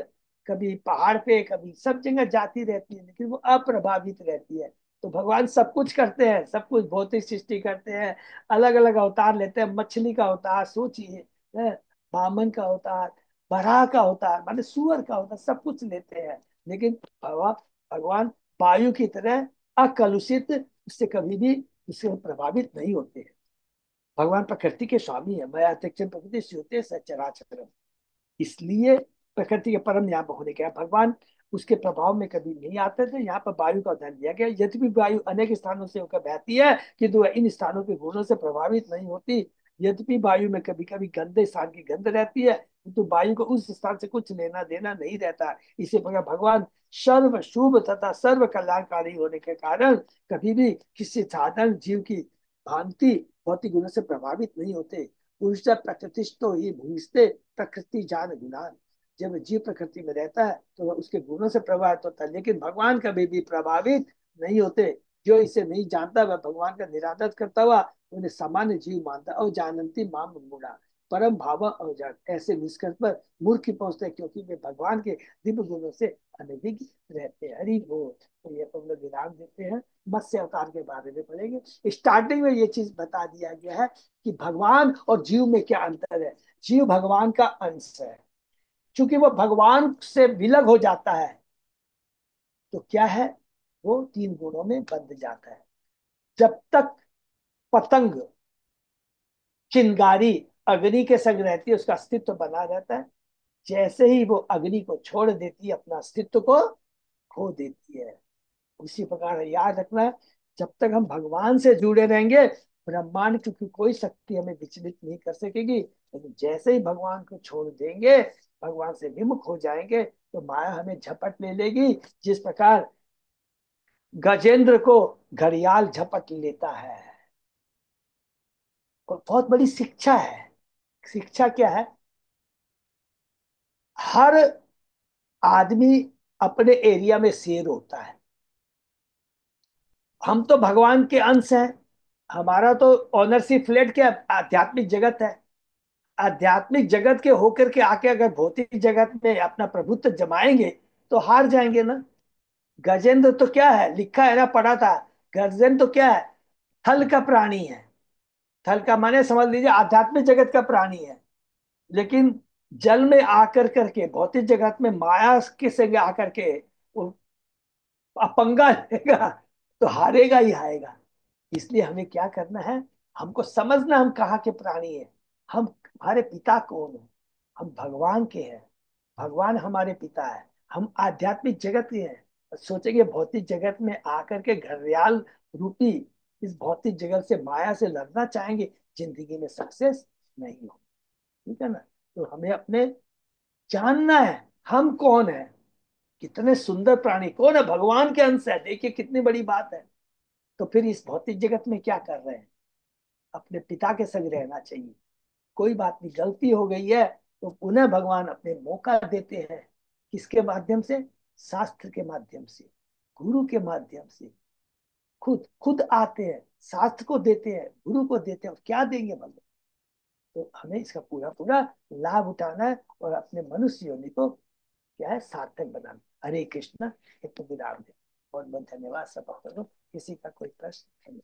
[SPEAKER 1] कभी पहाड़ पे, कभी सब जगह जाती रहती है, लेकिन वो अप्रभावित रहती है। तो भगवान सब कुछ करते हैं, सब कुछ भौतिक सृष्टि करते हैं, अलग अलग अवतार लेते हैं। मछली का अवतार सोचिए, है, वामन का अवतार, बराह का अवतार, माने सुअर का अवतार, सब कुछ लेते हैं। लेकिन भगवान भगवान वायु की तरह अकलुषित, उससे कभी भी उससे प्रभावित नहीं होते हैं। भगवान प्रकृति के स्वामी है। माया अध्यक्ष प्रकृति होते सचराचर, इसलिए प्रकृति के परम यहाँ होने के भगवान उसके प्रभाव में कभी नहीं आते थे। यहाँ पर वायु का उदाहरण दिया गया। यद्यपि वायु अनेक स्थानों से होकर बहती है, किंतु वह इन स्थानों के गुणों से प्रभावित नहीं होती। यद्यपि वायु में कभी कभी गंदे स्थान की गंध रहती है, किंतु वायु को उस स्थान से कुछ लेना देना नहीं रहता। इसी प्रकार भगवान सर्व शुभ तथा सर्व कल्याणकारी होने के कारण कभी भी किसी साधारण जीव की भांति भौतिक गुणों से प्रभावित नहीं होते। पुरुष प्रकृतिष्ठो ही भूमिस्ते प्रकृति जान गुणान। जब जीव प्रकृति में रहता है तो वह उसके गुणों से प्रभावित होता है, लेकिन भगवान कभी भी प्रभावित नहीं होते। जो इसे नहीं जानता वह भगवान का निरादर करता हुआ उन्हें सामान्य जीव मानता और जानती माम गुणा परम भाव अवजान। ऐसे निष्कर्ष पर मूर्ख पहुंचते हैं, क्योंकि वे भगवान के दिव्य गुणों से अनभिज्ञ रहते हैं। हरि बोल। तो ये हम लोग विराम देते हैं। मत्स्य अवतार के बारे में पढ़ेंगे। स्टार्टिंग में ये चीज बता दिया गया है कि भगवान और जीव में क्या अंतर है। जीव भगवान का अंश है, क्योंकि वो भगवान से विलग हो जाता है तो क्या है, वो तीन गुणों में बंध जाता है। जब तक पतंग चिंगारी अग्नि के संग रहती है उसका अस्तित्व बना रहता है। जैसे ही वो अग्नि को छोड़ देती है अपना अस्तित्व को खो देती है। उसी प्रकार याद रखना है, जब तक हम भगवान से जुड़े रहेंगे ब्रह्मांड की कोई शक्ति हमें विचलित नहीं कर सकेगी। लेकिन जैसे ही भगवान को छोड़ देंगे, भगवान से विमुख हो जाएंगे, तो माया हमें झपट ले लेगी। जिस प्रकार गजेंद्र को घड़ियाल झपट लेता है। और बहुत बड़ी शिक्षा है। शिक्षा क्या है, हर आदमी अपने एरिया में शेर होता है। हम तो भगवान के अंश हैं। हमारा तो ऑनरशिप फ्लैट क्या आध्यात्मिक जगत है। आध्यात्मिक जगत के होकर के आके अगर भौतिक जगत में अपना प्रभुत्व जमाएंगे तो हार जाएंगे ना। गजेंद्र तो क्या है, लिखा है ना, पढ़ा था। गजेंद्र तो क्या है, थल का प्राणी है। थल का माने समझ लीजिए आध्यात्मिक जगत का प्राणी है। लेकिन जल में आकर करके भौतिक जगत में माया के संग आकर के वो पंगा लेगा तो हारेगा ही हारेगा। इसलिए हमें क्या करना है, हमको समझना हम कहाँ के प्राणी हैं। हम हमारे पिता कौन है, हम भगवान के हैं। भगवान हमारे पिता है। हम आध्यात्मिक जगत के हैं। सोचेंगे भौतिक जगत में आकर के घड़ियाल रूपी इस भौतिक जगत से माया से लड़ना चाहेंगे, जिंदगी में सक्सेस नहीं हो। ठीक है ना। तो हमें अपने जानना है हम कौन है। कितने सुंदर प्राणी, कौन है, भगवान के अंश है। देखिए कितनी बड़ी बात है। तो फिर इस भौतिक जगत में क्या कर रहे हैं, अपने पिता के संग रहना चाहिए। कोई बात नहीं, गलती हो गई है तो पुनः भगवान अपने मौका देते हैं। किसके माध्यम से, शास्त्र के माध्यम से, गुरु के माध्यम से। खुद खुद आते हैं, शास्त्र को देते हैं, गुरु को देते हैं, और क्या देंगे भगवान। तो हमें इसका पूरा पूरा लाभ उठाना है और अपने मनुष्य योनि को क्या है, सार्थक बनाना। हरे कृष्ण। एक तो विराम दे। बहुत बहुत धन्यवाद सब भक्तों को। किसी का कोई प्रश्न नहीं।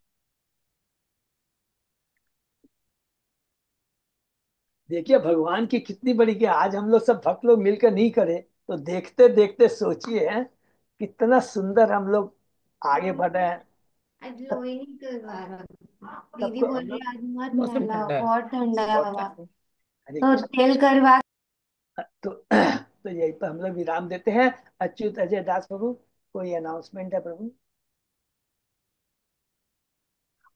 [SPEAKER 1] देखिए भगवान की कितनी बड़ी, कि आज हम लोग सब भक्त लोग मिलकर नहीं करे तो देखते देखते सोचिए हैं कितना सुंदर हम लोग आगे बढ़ रहे हैं।
[SPEAKER 3] आज लोई करवा रहा दीदी
[SPEAKER 1] सबको
[SPEAKER 3] बोल
[SPEAKER 1] हम
[SPEAKER 3] रही
[SPEAKER 1] लोग
[SPEAKER 3] आज मत
[SPEAKER 2] मौसम
[SPEAKER 3] नहलाओ,
[SPEAKER 2] ठंडा है।
[SPEAKER 3] बहुत ठंडा है
[SPEAKER 1] बहुत
[SPEAKER 3] बाबा।
[SPEAKER 1] हरे
[SPEAKER 3] तो
[SPEAKER 1] कृष्ण।
[SPEAKER 3] तेल करवा।
[SPEAKER 1] तो यही पर हम लोग विराम देते हैं। अच्युत अजय दास प्रभु, कोई अनाउंसमेंट है प्रभु?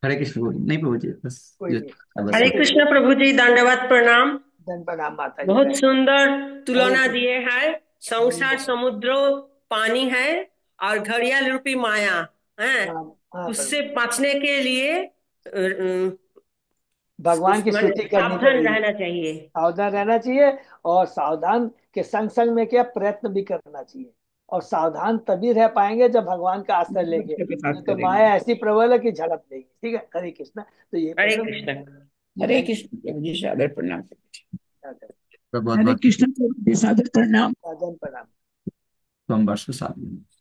[SPEAKER 2] हरे कृष्ण प्रभु नहीं प्रभु जी, बस
[SPEAKER 1] कोई
[SPEAKER 2] जो
[SPEAKER 1] नहीं।
[SPEAKER 2] बस
[SPEAKER 4] हरे
[SPEAKER 1] ठीक है
[SPEAKER 4] कृष्ण
[SPEAKER 1] प्रभु।
[SPEAKER 4] प्रभु जी, दंडवत प्रणाम।
[SPEAKER 1] धन प्रणाम माता जी,
[SPEAKER 4] बहुत
[SPEAKER 1] धन प्रणाम।
[SPEAKER 4] सुंदर
[SPEAKER 1] हरे
[SPEAKER 4] तुलना
[SPEAKER 1] कृष्ण।
[SPEAKER 4] दिए हैं।
[SPEAKER 1] हरि
[SPEAKER 4] संसार
[SPEAKER 1] बोल।
[SPEAKER 4] समुद्रो पानी है और घड़ियाल रूपी माया है।
[SPEAKER 1] हाँ हाँ
[SPEAKER 4] उससे
[SPEAKER 1] प्रभु।
[SPEAKER 4] बचने के लिए
[SPEAKER 1] भगवान की
[SPEAKER 4] माने
[SPEAKER 1] स्तुति करनी
[SPEAKER 4] सावधान
[SPEAKER 1] पड़ेगी,
[SPEAKER 4] रहना चाहिए।
[SPEAKER 1] सावधान रहना चाहिए। और सावधान के संग संग में क्या, प्रयत्न भी करना चाहिए। और सावधान तभी रह पाएंगे जब भगवान का आश्रय लेंगे।
[SPEAKER 2] के
[SPEAKER 1] नहीं
[SPEAKER 2] साथ
[SPEAKER 1] तो
[SPEAKER 2] करेंगे।
[SPEAKER 1] माया ऐसी प्रबल है कि झड़प देगी। ठीक है, हरे कृष्ण। तो ये
[SPEAKER 4] हरे
[SPEAKER 1] प्रभु।
[SPEAKER 4] कृष्ण।
[SPEAKER 5] हरे
[SPEAKER 1] थैंक
[SPEAKER 5] कृष्ण प्रभु जी, सादर प्रणाम।
[SPEAKER 1] यू।
[SPEAKER 2] बहुत
[SPEAKER 5] हरे
[SPEAKER 2] बहुत
[SPEAKER 5] कृष्ण प्रभु जी, सादर प्रणाम।
[SPEAKER 1] धन प्रणाम।
[SPEAKER 2] तो हम वर्ष को 7 गिनेंगे।